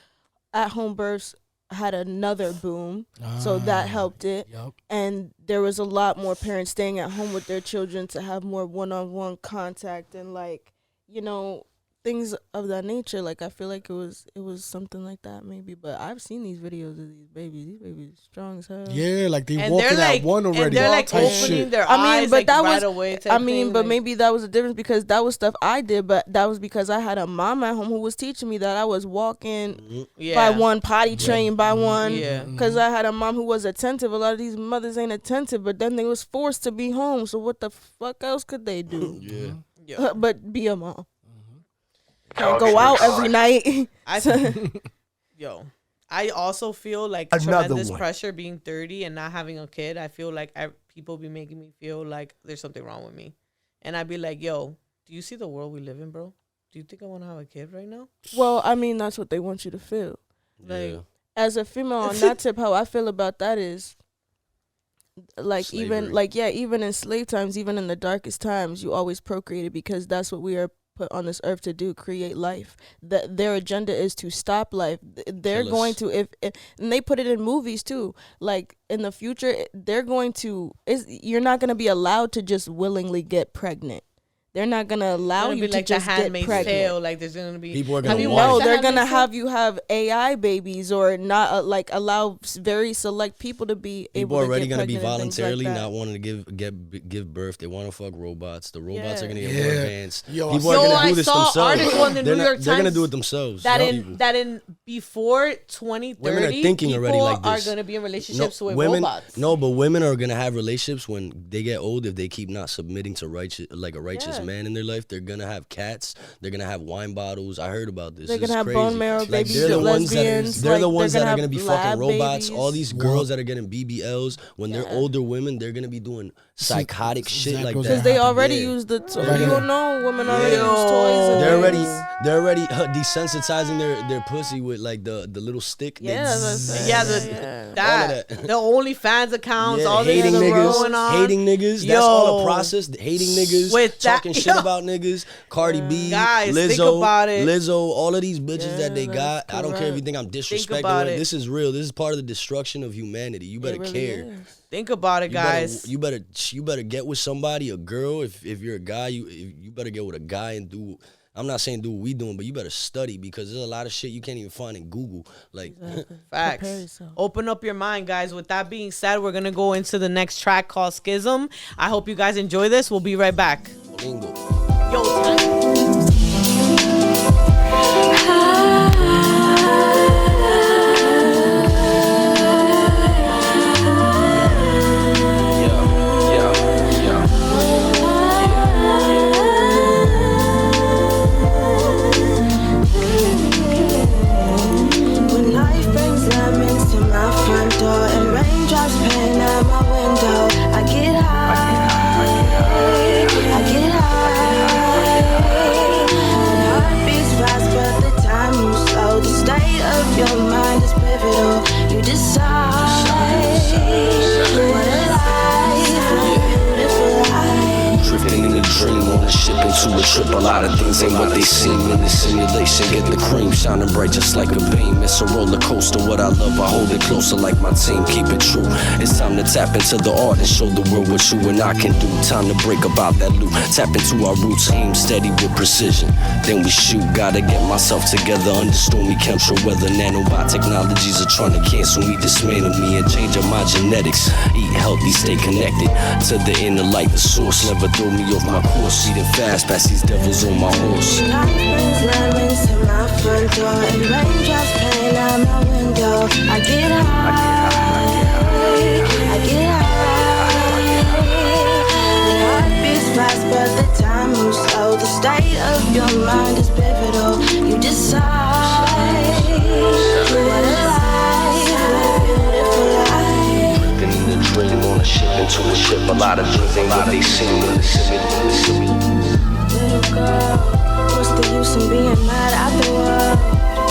at home births had another boom, so that helped it. Yep. And there was a lot more parents staying at home with their children to have more one-on-one contact and like, you know, things of that nature. Like I feel like it was something like that maybe. But I've seen these videos of these babies. These babies strong as hell. Yeah, like they walking at one already. And they're like opening their eyes but like that right was, away. But maybe that was the difference because that was stuff I did. But that was because I had a mom at home who was teaching me that. I was walking by one, potty trained by one. Yeah. Because I had a mom who was attentive. A lot of these mothers ain't attentive, but then they was forced to be home. So what the fuck else could they do? But be a mom. Can't go out every night. I also feel like tremendous pressure being 30 and not having a kid. I feel like people be making me feel like there's something wrong with me. And I'd be like, yo, do you see the world we live in, bro? Do you think I want to have a kid right now? Well, I mean, that's what they want you to feel. Like, as a female on that tip, how I feel about that is, like, slavery. even in slave times, even in the darkest times, you always procreated because that's what we are put on this earth to do, create life. Their agenda is to stop life. They're going to, if and they put it in movies too, like in the future, they're going to, you're not going to be allowed to just willingly get pregnant. They're not gonna allow you to like just get pregnant. Tale, like there's gonna be people are gonna they're gonna have you have AI babies or not like allow very select people to be people able to already get gonna be pregnant voluntarily like not wanting to give birth. They want to fuck robots. The robots are gonna get more Yeah. advanced. Yo, People are gonna do this themselves. Article in the New York They're gonna Times do it themselves. that in before 2030, women are thinking people already like are this. gonna be in relationships with women, robots. No, but women are gonna have relationships when they get old if they keep not submitting to a righteous man in their life. They're gonna have cats. They're gonna have wine bottles. I heard about this. They're gonna have crazy. bone marrow Like, babies. they're the ones lesbians. they're the like, ones they're that are have gonna be lab fucking robots. babies. All these girls that are getting BBLs when they're older women, they're gonna be doing psychotic shit like that. Because they already use the you don't know, women already use toys. And They're already desensitizing their pussy with like the little stick. Yeah, that the OnlyFans accounts, all this hating is niggas, going on. hating niggas. That's all a process. Hating niggas, with that, talking shit about niggas. Cardi B, Guys, Lizzo, think about it. all of these bitches that they got. I don't care if you think I'm disrespecting about them. it. This is real. This is part of the destruction of humanity. You better It really care. is. Think about it, guys. You better get with somebody, a girl. If you're a guy, you better get with a guy and do. I'm not saying do what we doing, but you better study because there's a lot of shit you can't even find in Google. Like, Prepare Facts. yourself. Open up your mind, guys. With that being said, we're gonna go into the next track called Schism. I hope you guys enjoy this. We'll be right back. bingo. Yo, time. When life brings lemons to my front door and raindrops pain out my window, I get high. I get high. And heartbeats fast, but the time moves slow. The state of your mind is pivotal. You decide what a life, a beautiful life. Drifting in a dream on a ship into a trip. A lot of things ain't what they seem in the simulation. Get the cream shining bright just like a beam. It's a roller coaster. What I love, I hold it closer like my team. Keep it true. It's time to tap into the art and show the world what you and I can do. Time to break about that loop. Tap into our roots, aim steady with precision. Then we shoot. Gotta get myself together under stormy chemtrail weather. Nanobiotechnologies are trying to cancel me, dismantle me, and change up my genetics. Eat healthy, stay connected to the inner light, the source. Never throw me off my course. Speeding fast past these devils on my horse. Life brings lemons to my front door and raindrops pain out my window. I get high. I get high. The heart beats fast, but the time moves slow. The state of your mind is pivotal. You decide what a life, a beautiful life. Drifting in a dream on a ship into a ship. A lot of things ain't what they seem in the simulation. Little girl, what's the use in being mad at the world?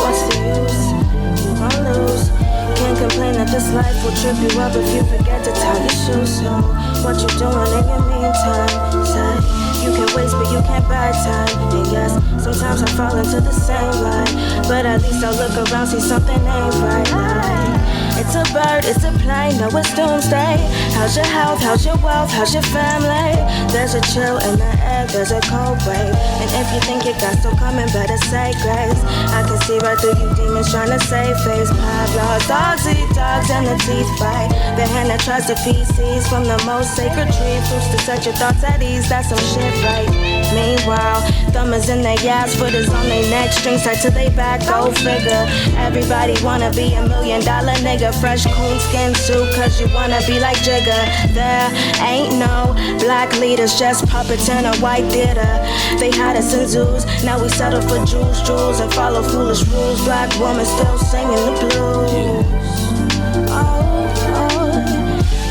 What's the use? You won't lose. Can't complain that this life will trip you up if you forget to tie your shoes. So, what you doing in your meantime? Say, you can waste but you can't buy time. And yes, sometimes I fall into the same lie, but at least I'll look around, see something ain't right. Like, it's a bird, it's a plane, no it's doomsday. How's your health, how's your wealth, how's your family? There's a chill in the air, there's a cold wave. And if you think it got still coming, better say grace. I can see right through you demons trying to save face. Pavlov's dogs eat dogs and the teeth bite. The hand that tries to feed seeds from the most sacred tree. Fruits to set your thoughts at ease, that's some shit, right? Meanwhile, thumbers in their ass, footers on their neck, strings tied to their back, go figure. Everybody wanna be $1 million nigga. Fresh coonskin suit, cause you wanna be like Jigga. There ain't no black leaders, just puppets in a white theater. They had us in zoos, now we settle for jewels, and follow foolish rules. Black woman still singing the blues.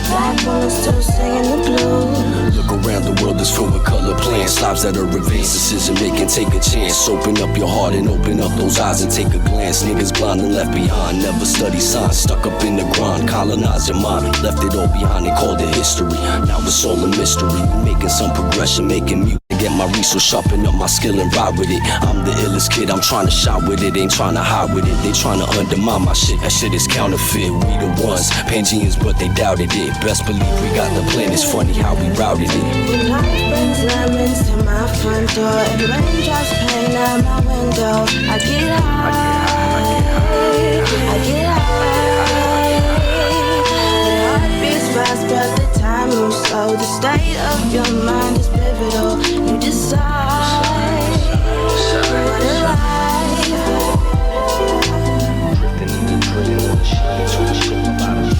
Black woman still singing the blues. Look around, the world is full of color plans. Lives that are advanced, decision making, take a chance. Open up your heart and open up those eyes and take a glance. Niggas blind and left behind, never study signs. Stuck up in the grind, colonize your mind. Left it all behind, they called it history. Now it's all a mystery. Making some progression, making music. Get my resource, sharpen up my skill and ride with it. I'm the illest kid, I'm trying to shine with it. Ain't trying to hide with it, they trying to undermine my shit. That shit is counterfeit, we the ones. Pangéans, but they doubted it. Best believe we got the plan, it's funny how we routed it. When life brings lemons to my front door and raindrops pain out my window, I get high. I get high. The heart beats fast, but the time moves slow. The state of your mind is pivotal. You decide what a life. Drifting in the dream on a ship into a ship. A lot of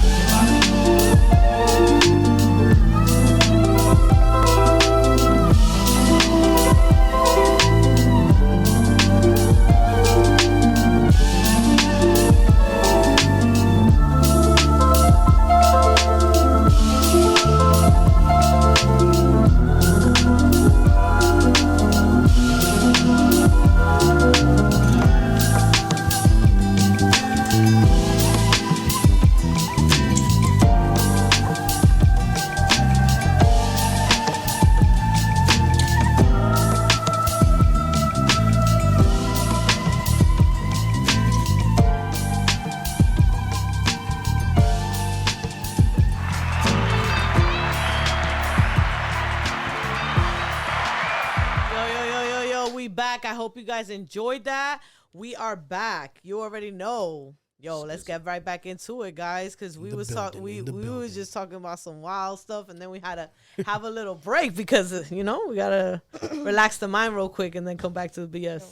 back. I hope you guys enjoyed that. We are back. You already know. Yo, let's get right back into it, guys, because we was just talking about some wild stuff, and then we had to have a little break because we gotta relax the mind real quick and then come back to the BS.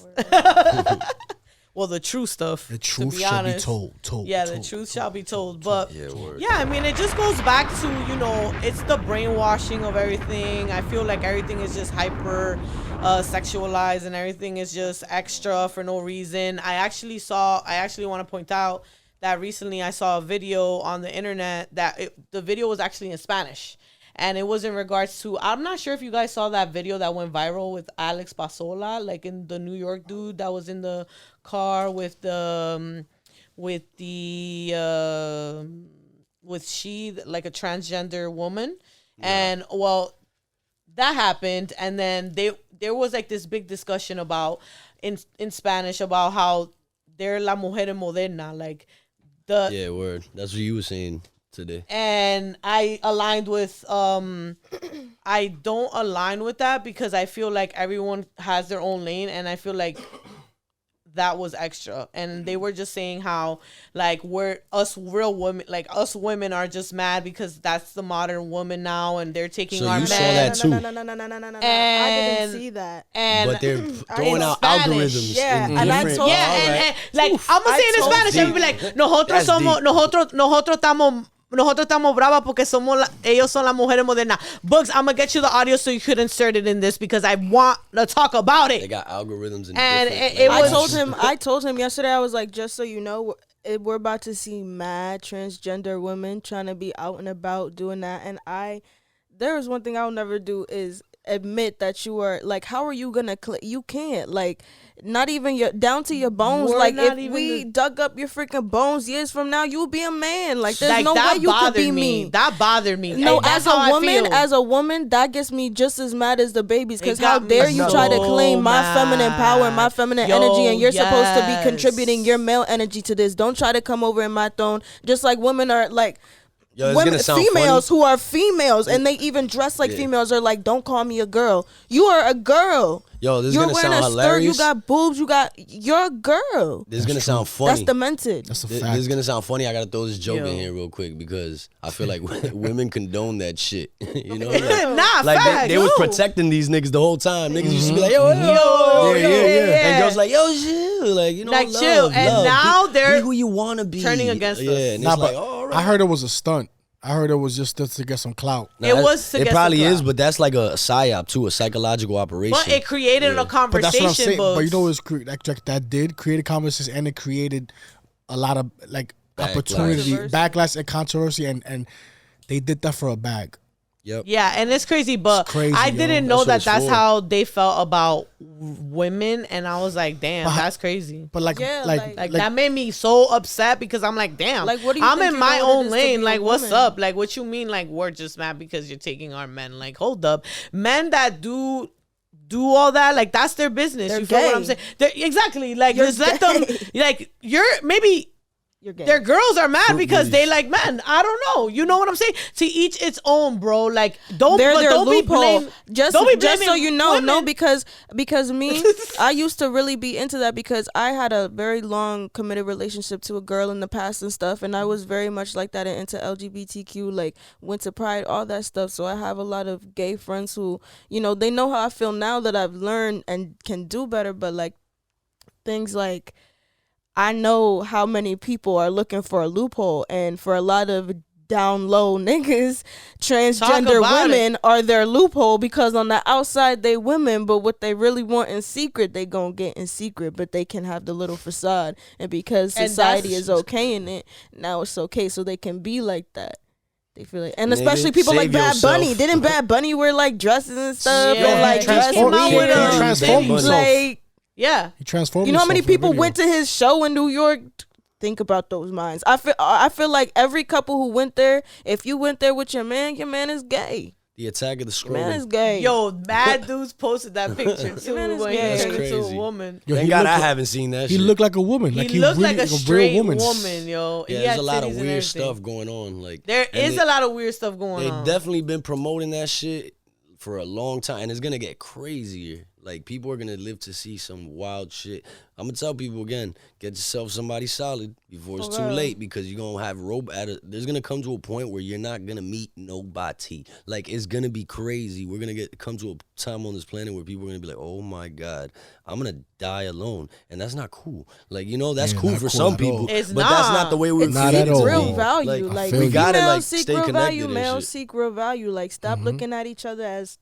Well, the true stuff. The truth shall be told. The truth shall be told. But I mean, it just goes back to it's the brainwashing of everything. I feel like everything is just hyper sexualized, and everything is just extra for no reason. I actually want to point out that recently I saw a video on the internet that the video was actually in Spanish. And it was in regards to, I'm not sure if you guys saw that video that went viral with Alex Pasola, like in the New York dude that was in the car with like a transgender woman. Yeah. And well, that happened. And then there was like this big discussion about in Spanish about how they're la mujer moderna, like the. Yeah, word. That's what you were saying today. And I aligned with I don't align with that because I feel like everyone has their own lane, and I feel like that was extra. And they were just saying how like us women are just mad because that's the modern woman now, and they're taking our men. So you saw that too. No. I didn't see that. And but they're throwing out algorithms. Yeah, and I told and like I'm gonna say it in Spanish, and be like, nosotros estamos bravas porque ellos son las mujeres modernas. Books, I'm gonna get you the audio so you could insert it in this because I want to talk about it. They got algorithms and I told him yesterday, I was like, just so you know, we're about to see mad transgender women trying to be out and about doing that. And there is one thing I'll never do is admit that you are like, how are you gonna you can't, like, not even down to your bones. Like, if we dug up your freaking bones years from now, you'll be a man. Like, there's like, no way you could be me. That bothered me. No, as a woman, that gets me just as mad as the babies. Because how dare you try to claim my feminine power and my feminine energy, and you're supposed to be contributing your male energy to this. Don't try to come over in my throne. Just like women are like. Women, females who are females, and they even dress like females, are like, don't call me a girl. You are a girl. Yo, this is gonna sound hilarious. You got boobs. You're a girl. This is gonna sound funny. That's demented. That's a fact. This is gonna sound funny. I gotta throw this joke in here real quick because I feel like women condone that shit. You know, like they was protecting these niggas the whole time. Niggas used to be like, yo, and girls like, yo, chill, like, you know, like, chill. And now they're be who you wanna be, turning against us. Yeah, and it's like, all right. I heard it was a stunt. I heard it was just to get some clout. It probably is, but that's like a psyop too, a psychological operation. But it created a conversation. But that's what I'm saying. But you know, that did create a conversation, and it created a lot of like opportunity, backlash, and controversy, and they did that for a bag. Yep. Yeah, and it's crazy, but I didn't know that's how they felt about women, and I was like, damn, that's crazy. But like that made me so upset because I'm like, damn, like, what do you I'm in my own lane. Like, what's up? Like, what you mean? Like, we're just mad because you're taking our men? Like, hold up, men that do all that, like, that's their business. They're you feel what I'm saying? Exactly. Like, just let them. Like, their girls are mad because they like, man, I don't know. You know what I'm saying? To each its own, bro. Like, don't be blaming. Just so you know, women. No, because me, I used to really be into that because I had a very long committed relationship to a girl in the past and stuff, and I was very much like that and into LGBTQ, like went to Pride, all that stuff. So I have a lot of gay friends who, you know, they know how I feel now that I've learned and can do better, but like things like, I know how many people are looking for a loophole, and for a lot of down low niggas, transgender women are their loophole because on the outside they women, but what they really want in secret they gonna get in secret, but they can have the little facade, and because society is okaying it, now it's okay, so they can be like that. They feel like, and especially people like Bad Bunny. Didn't Bad Bunny wear like dresses and stuff and like dress weird? Like. Yeah, he transformed. You know how many people went to his show in New York? Think about those minds. I feel like every couple who went there, if you went there with your man is gay. The attack of the scroll. Man is gay. Yo, mad dudes posted that picture too when he turned into a woman. Yo, thank God I haven't seen that. He looked like a woman. He looked like a straight woman, yo. Yeah, there's a lot of weird stuff going on. Like, there is a lot of weird stuff going on. They've definitely been promoting that shit for a long time, and it's gonna get crazier. Like, people are gonna live to see some wild shit. I'm gonna tell people again, get yourself somebody solid before it's too late, because you're gonna have there's gonna come to a point where you're not gonna meet nobody. Like, it's gonna be crazy. We're gonna come to a time on this planet where people are gonna be like, oh my God, I'm gonna die alone. And that's not cool. Like, you know, that's cool for some people. It's but that's not the way we're created to to be. Real value. Like we gotta females like seek stay real connected value, and males shit. seek real value. Like, stop looking at each other as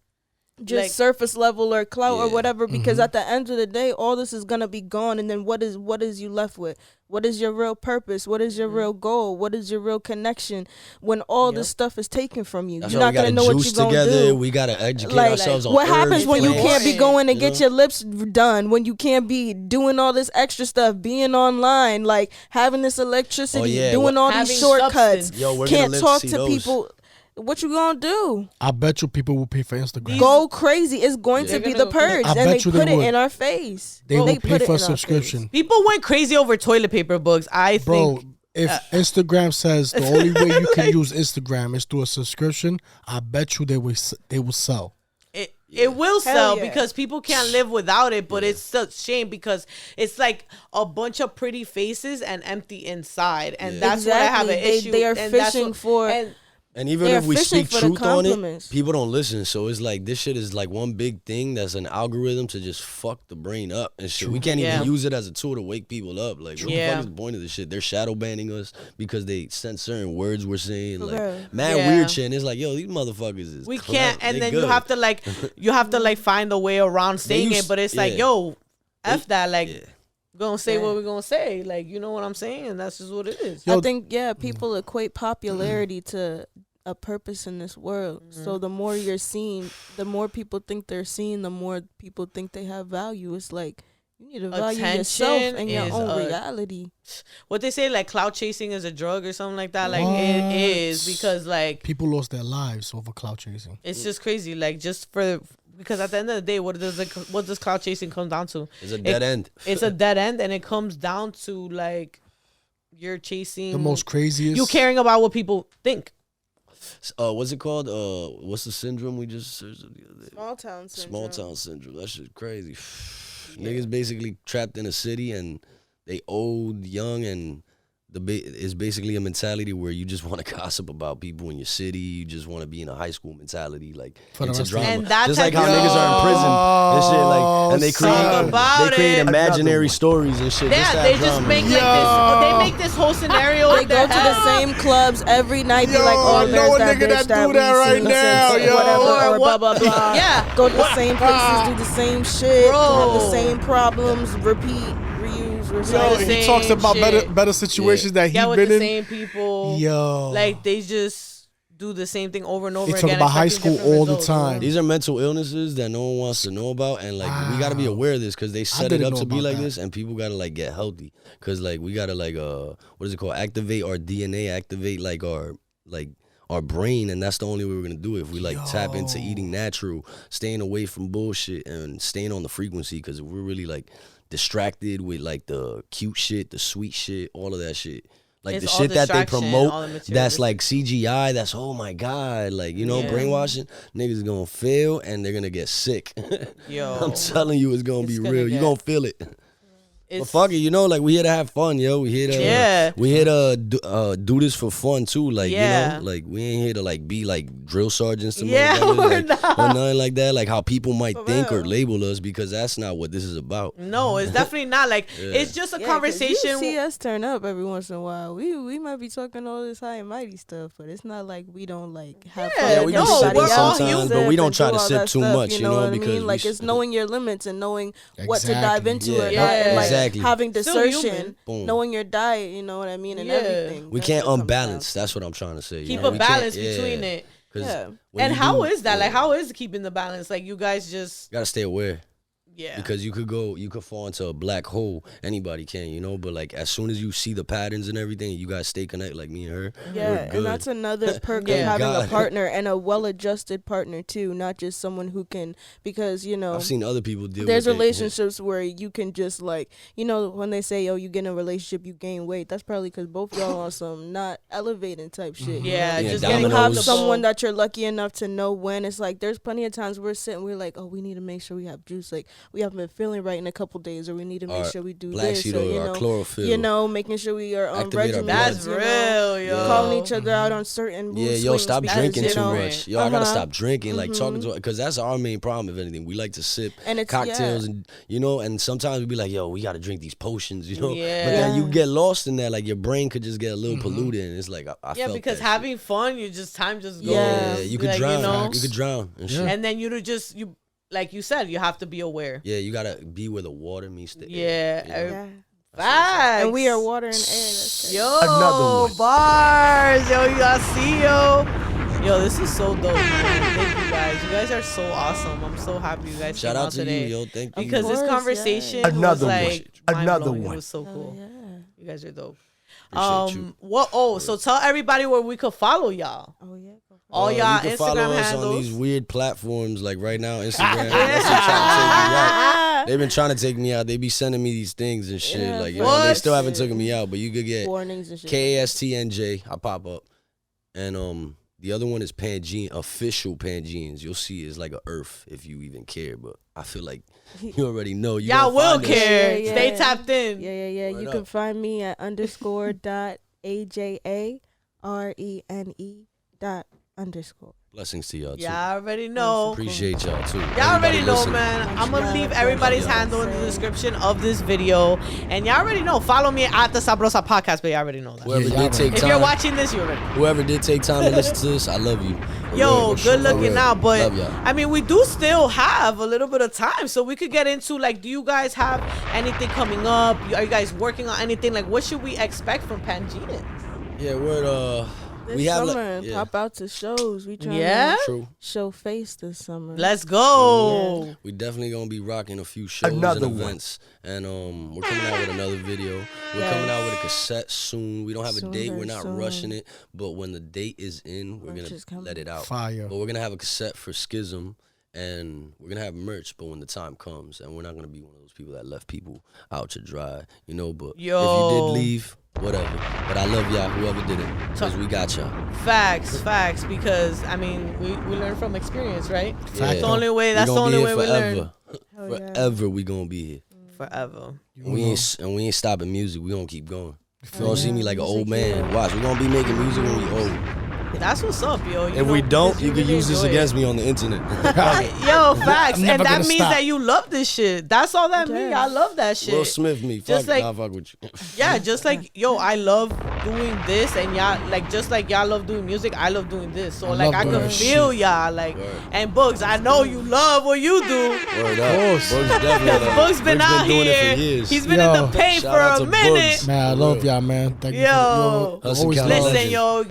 just Like, surface level or clout or whatever, because Mm-hmm. at the end of the day, all this is gonna be gone, and then what is you left with? What is your real purpose? What is your real goal? What is your real connection when all this stuff is taken from you? That's You're why not we gotta gonna know what juice you're gonna together. do. We gotta educate Like, ourselves on what happens herbs, when you plants, can't be going and you get know? your lips done, when you can't be doing all this extra stuff, being online, like having this electricity, doing all these Having shortcuts, substance. Yo, we're can't gonna live talk to to see those. people. What you gonna do? I bet you people will pay for Instagram. Go crazy. It's going to They're be gonna- the purge, I and they bet you put they it would. in our face. They will put pay it for a in our subscription. People went crazy over toilet paper books. I Bro, think if Instagram says the only way you can use Instagram is through a subscription, I bet you they will sell. it will sell yeah. because people can't live without it. But it's such shame because it's like a bunch of pretty faces and empty inside, and that's what I have an Exactly. issue. They are and that's fishing what- for- and And even They're if we fishing speak for the truth on it, compliments. people don't listen. So it's like this shit is like one big thing that's an algorithm to just fuck the brain up and shit. We can't Yeah. even use it as a tool to wake people up. Like, what the Yeah. fuck is the point of this shit? They're shadow banning us because they sense certain words we're saying. Like, real. mad Yeah. weird shit. And it's like, yo, these motherfuckers is we clown. can't. And They then good. you have to like find a way around saying use- it. But it's like, yeah. yo, f that. Like, Yeah. we're gonna say what we're gonna say. Like, you know what I'm saying? And that's just what it is. Yo, I think people equate popularity to a purpose in this world. So the more you're seen, the more people think they're seen, the more people think they have value. It's like you need to value yourself Attention and your is own a- reality. What they say, like cloud chasing is a drug or something like that. Like What? it is because like People lost their lives over clout chasing. it's just crazy. Like just for because at the end of the day, what does cloud chasing come down to? It's a dead end. It's a dead end, and it comes down to like you're chasing The most craziest. you caring about what people think. What's it called? What's the syndrome we just searched the other day? Small town syndrome. Small town syndrome. That shit crazy. Niggas basically trapped in a city and they old, young, and it's basically a mentality where you just want to gossip about people in your city. You just want to be in a high school mentality, like For the into rest of drama. And that Just like type how of- niggas are in prison and shit. Like, and they Talk about they create it. imaginary stories and shit. Yeah, that they just drama. make like this. They make this whole scenario. They go to the same clubs every night. Be like, oh, Yo, there's know a that nigga bitch that do we that right seen now, since yo. whatever, Or or what- blah blah blah. Yeah. Go to the same places, do the same shit, have the Bro. same problems, repeat, reuse, Yo, recycle. the he same talks about shit. better situations that Yeah, he's with been the in. same people. Yo, Like they just do the same thing over and over They again. talk about high expecting school different all the results. time. These are mental illnesses that no one wants to know about, and like we gotta be aware of this because they set it didn't up know to be about like that. this, and people gotta like get healthy because like we gotta like what is it called? Activate our DNA, activate like our brain, and that's the only way we're gonna do it. If we like tap into eating natural, staying away from bullshit, and staying on the frequency, because if we're really like distracted with like the cute shit, the sweet shit, all of that shit. Like It's the all shit that they distraction, all the promote, that's materialistic. like CGI. That's oh my god, like you know, Yeah. brainwashing. Niggas gonna fail and they're gonna get sick. Yo, I'm telling you, it's gonna be It's gonna real. You get- gonna feel it. But it's, fuck it, you know, like we here to have fun, yo. We here to Yeah. do this for fun too. Like Yeah. you know, like we ain't here to like be like drill sergeants to Yeah, motherfuckers, we're like, not. or nothing like that. Like how people might For think or real. label us, because that's not what this is about. no, it's definitely not. Like it's just a Yeah, 'cause conversation. You see us turn up every once in a while. We might be talking all this high and mighty stuff, but it's not like we don't like have fun. Yeah, with we no, do sip we're it all sometimes, human. but we don't and try do to all sip that too stuff, much, you know, what I because mean? Like it's knowing your limits and knowing what to dive Exactly. into Yeah. or not, and like Exactly. having Still desertion, human. Boom. knowing your diet, you know what I mean, and Yeah. everything. We That's can't what comes unbalance. down. That's what I'm trying to say. you Keep know? a We can't- balance yeah. between it. 'Cause Yeah. when And you how do- is that? yeah. Like how is keeping the balance? Like you guys just Gotta stay aware. Yeah. Because you could fall into a black hole. Anybody can, you know. But like as soon as you see the patterns and everything, you guys stay connected, like me and her. Yeah, we're good. and that's another perk Yeah. of having God. a partner and a well-adjusted partner too, not just someone who can, because I've seen other people deal there's with it. relationships where you can just like, when they say, oh, you get in a relationship, you gain weight. That's probably because both y'all on some not elevating type shit. Yeah, Yeah, just And getting you have dominoes. someone that you're lucky enough to know when. It's like there's plenty of times we're like, oh, we need to make sure we have juice. Like we haven't been feeling right in a couple days, or we need to make sure we do black this. sheet Or, oil, our chlorophyll. making sure we are on Activate our regimens. blood. That's real, yo. Calling each other out on certain mood Yeah, yo, swings stop because, drinking too different. much. Yo, I gotta Uh-huh. stop drinking. Like talking to, because that's our main problem. If anything, we like to sip And it's- cocktails, yeah. and and sometimes we be like, yo, we gotta drink these potions, Yeah. But then you get lost in that. Like your brain could just get a little polluted, and it's like I Yeah, felt because that having fun, time just goes. Yeah. shit. You could Like, drown. You could drown and shit. And then you like you said, you have to be aware. Yeah, you gotta be where the water meets the Yeah. air. you know? Yeah. Facts. And we are water and air. That's crazy. Yo, Another one. bars. Yo, you guys see, yo, this is so dope, man. Thank you guys. You guys are so awesome. I'm so happy you guys Shout came out to today. you, yo. Thank you. Because this course, conversation yeah. was Another one. like Another mind-blowing. one. It was so cool. Yeah. You guys are dope. Appreciate you. What? Oh, so tell everybody where we could follow y'all. Oh yeah. Go for it. All y'all you can follow Instagram us handles. on these weird platforms. Like right now, Instagram. That's what trying to take me out. They've been trying to take me out. They be sending me these things and shit. Yeah, like they what? still haven't taken me out, but you could get Warnings and shit. KASTNJ. I pop up, and the other one is Pangéans, official Pangéans. You'll see it's like a Earth if you even care, but I feel like you already know. You Y'all gonna will find us. care. Yeah, yeah, Stay yeah. tapped in. Yeah. Word You up. can find me at _AJARENE._. Blessings to y'all too. Y'all already know. Appreciate y'all too. Y'all already Everybody know, listening. man. I'm gonna love, leave much everybody's love. handle in the description of this video, and y'all already know. Follow me at the Sabrosa podcast, but y'all already know that. Whoever Yeah, y'all did take If time, you're watching this, you already. whoever did take time to listen to this, I love you. For Yo, real. good looking real. now, but Love y'all. I mean, we do still have a little bit of time, so we could get into like, do you guys have anything coming up? Are you guys working on anything? Like, what should we expect from Pangéans? Yeah, word. This we have summer, like, yeah, pop out to shows. We trying Yeah? to true. show face this summer. Let's go. We definitely gonna be rocking a few shows Another and one. events, and we're coming out with another video. We're coming out with a cassette soon. We don't have a Soon, date. very We're not soon. rushing it, but when the date is in, we're Merch is gonna coming. let it out. Fire. But we're gonna have a cassette for Schism, and we're gonna have merch. But when the time comes, and we're not gonna be one of those people that left people out to dry, But if you Yo. did leave, whatever. But I love y'all, whoever did it, because we got y'all. Facts, because I mean, we learn from experience, right? Yeah. That's the only way. We That's the gonna only be way here we learn. forever. Hell yeah. Forever we gonna be here. Forever. We ain't stopping music. We gonna keep going. You don't see me like an Music, old man. yeah. Watch, we gonna be making music when we old. That's what's up, yo. If we don't, you can can use this against me on the internet. Yo, facts, I'm never and that gonna means stop. that you love this shit. That's all that means. I love that shit. Will Smith me. Just Fuck, like- nah, fuck with you. Yeah, just like yo, I love doing this, and y'all like just like y'all love doing music, I love doing this. So like love I doing can that feel y'all like, Word. and Bugs, I know you love what you do. Word up. course. Bugs definitely love it. Bugs been out doing it here. for years. He's been Yo. in the paint Shout out for a to minute. Bugs. Man, I For love real. y'all, man. Thank you. Yo. For, Hustle always County love. Listen, yo,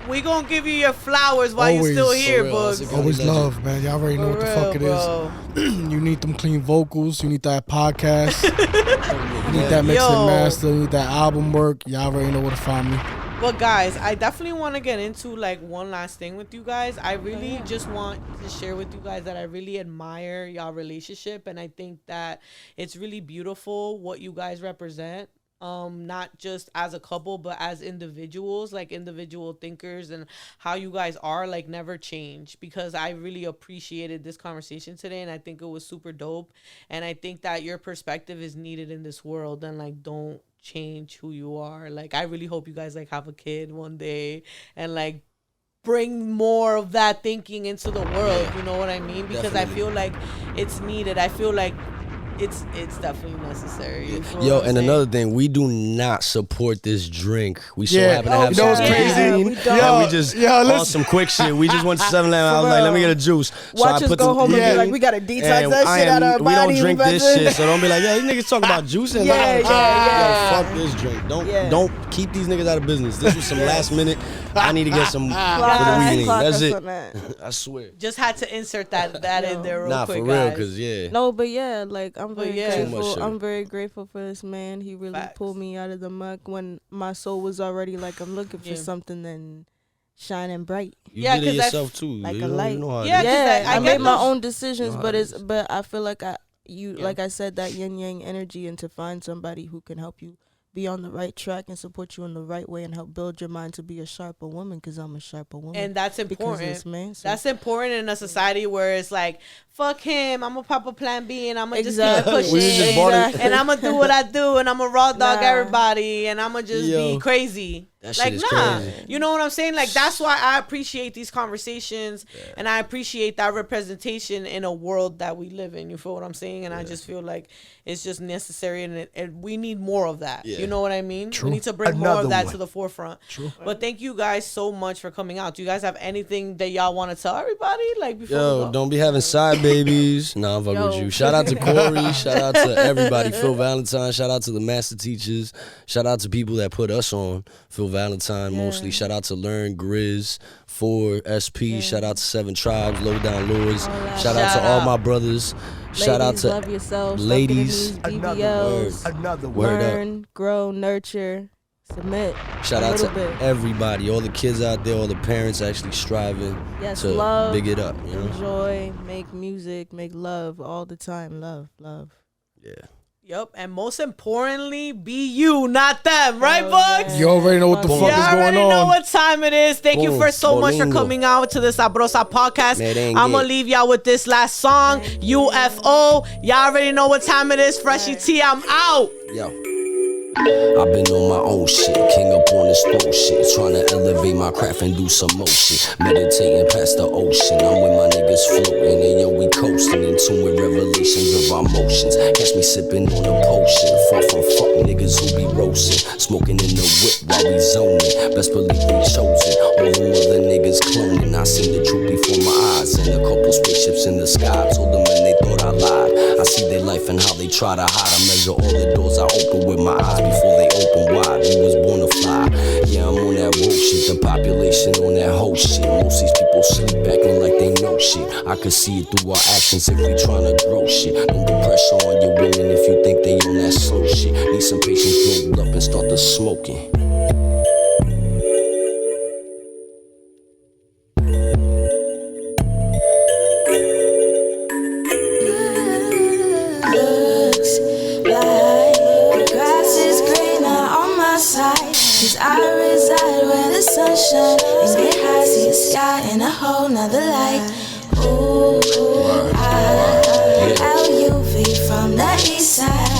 we gonna give you your flowers while you Always. still here, For real, Bugs. Hustle County Always legend. love, man. Y'all already know what the fuck it bro. is. You need them clean vocals. You need that podcast. You need that mix Yo. and master. You need that album work. Y'all already know where to find me. But guys, I definitely want to get into like one last thing with you guys. I really just want to share with you guys that I really admire y'all relationship, and I think that it's really beautiful what you guys represent. Not just as a couple, but as individuals, like individual thinkers, and how you guys are like never change, because I really appreciated this conversation today, and I think it was super dope. And I think that your perspective is needed in this world, and like don't change who you are. Like I really hope you guys like have a kid one day and like bring more of that thinking into the world. You know what I mean? Because Definitely. I feel like it's needed. I feel like it's definitely necessary. You feel Yo, what I'm and saying? another thing, we do not support this drink. We so Yeah. happen to have You know what's some crazy? green. We don't. And we just on listen. some quick shit. We just went to 7-Eleven. I was like, let me get a juice. So Watch I us put go the home and Yeah. be like, we gotta detox and that shit out of our we body. don't drink about this to- shit, so don't be like, yo, these niggas talking about juice and Yeah, yeah. Yo, fuck this drink. Yeah. Don't keep these niggas out of business. This was some last minute. I need to get some for Clock the us, weeding. clock That's us it. on that. I swear. Just had to insert that in there real Nah, quick, for real, guys. cause yeah. No, but yeah, like I'm very yeah. Too much grateful. sugar. I'm very grateful for this man. He really Facts. pulled me out of the muck when my soul was already like I'm looking for Yeah. something and shining bright. You Yeah, did it 'cause I yourself too. like you a know, light. You know how it Yeah, is. 'cause Yeah, I I get made my those- own decisions, how but it but I feel like Yeah. like I said, that yin yang energy, and to find somebody who can help you be on the right track and support you in the right way and help build your mind to be a sharper woman, because I'm a sharper woman. And that's because of important. this man. So That's important in a society where it's like, fuck him, I'm gonna pop a plan B and I'm gonna Exactly. just keep We just pushing. bought it. And I'm gonna do what I do and I'm gonna raw dog Nah. everybody and I'm gonna just be Yo. crazy. That shit Like, is nah. crazy. You know what I'm saying? Like, that's why I appreciate these conversations and I appreciate that representation in a world that we live in. You feel what I'm saying? And I just feel like it's just necessary and we need more of that. Yeah. You know what I mean? True. We need to bring more Another of that one. to the forefront. True. But thank you guys so much for coming out. Do you guys have anything that y'all want to tell everybody? Like, before we Yo, go? don't be having side babies. Nah, I'm fucking with Yo. you. Shout out to Corey. Shout out to everybody. Phil Valentine. Shout out to the master teachers. Shout out to people that put us on. Phil Valentine mostly. Shout out to Learn, Grizz, 4, SP. Shout out to 7 Tribes, Low Down Lords. Shout out to all my brothers. Shout out ladies, to love yourselves. ladies. Stop getting Another these BBLs. Another one. Word up. Learn, grow, nurture, submit. Shout a out to little bit. everybody, all the kids out there, all the parents actually striving Yes, to love, big it up. You know? enjoy, make music, make love all the time. Love, love. Yeah. Yep, and most importantly, be you, not them, right, Oh, Bugs? yeah. You already know what the Boom. fuck You is already going know on. what time it is. Thank you Boom. for so much for Bolingo. coming out to the Sabrosa podcast. Merengue. I'm going to leave y'all with this last song, UFO. Y'all already know what time it is. Freshy T, I'm out. Yo. I've been on my own shit, king up on this throw shit, trying to elevate my craft and do some more shit. Meditating past the ocean, I'm with my niggas floating, and yo, we coasting, in tune with revelations of our motions. Catch me sipping on a potion, far from fuck niggas who be roasting, smoking in the whip while we zoning. Best believe we chosen, all them other niggas cloning. I seen the truth before my eyes, and a couple spaceships in the sky. Told them and they thought I lied. I see their life and how they try to hide. I measure all the doors I open with my eyes before they open wide. We was born to fly. Yeah, I'm on that road shit. The population on that whole shit. Most these people sleep acting like they know shit. I could see it through our actions if we tryna grow shit. Don't put pressure on your women if you think they on that slow shit. Need some patience, build up and start the smoking. Looks like the grass is greener on my side. 'Cause I reside where the sun shines. And get high, see the sky in a whole nother light. Ooh, LUV from the east side.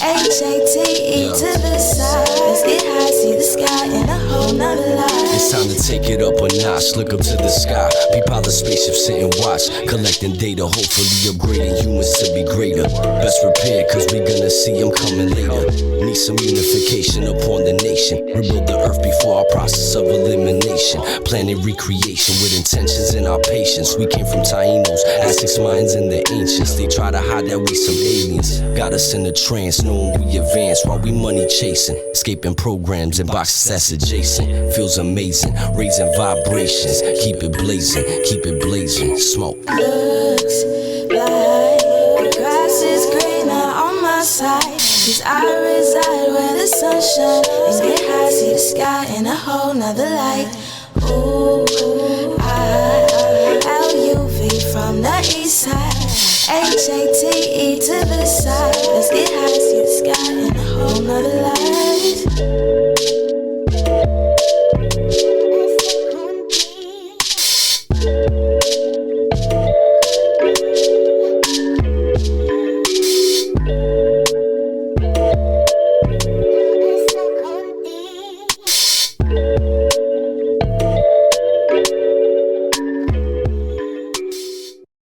HATE to the side. Let's get high, see the sky in a whole nother light. It's time to take it up a notch. Look up to the sky. Peep how the spaceship sit and watch. Collecting data, hopefully upgrading humans to be greater. Best prepared, cause we gonna see them coming later. Need some unification upon the nation. Rebuild the earth before our process of elimination. Planning recreation with intentions and our patience. We came from Tainos, Aztecs, Mayans, and the ancients. They try to hide that we some aliens. Got us in a trance, knowing we advance while we money chasing. Escaping programs and boxes that's adjacent. Feels amazing, raising vibrations. Keep it blazing, smoke. Looks like the grass is greener on my side. 'Cause I reside where the sun shines. And get high, see the sky in a whole nother light. Ooh,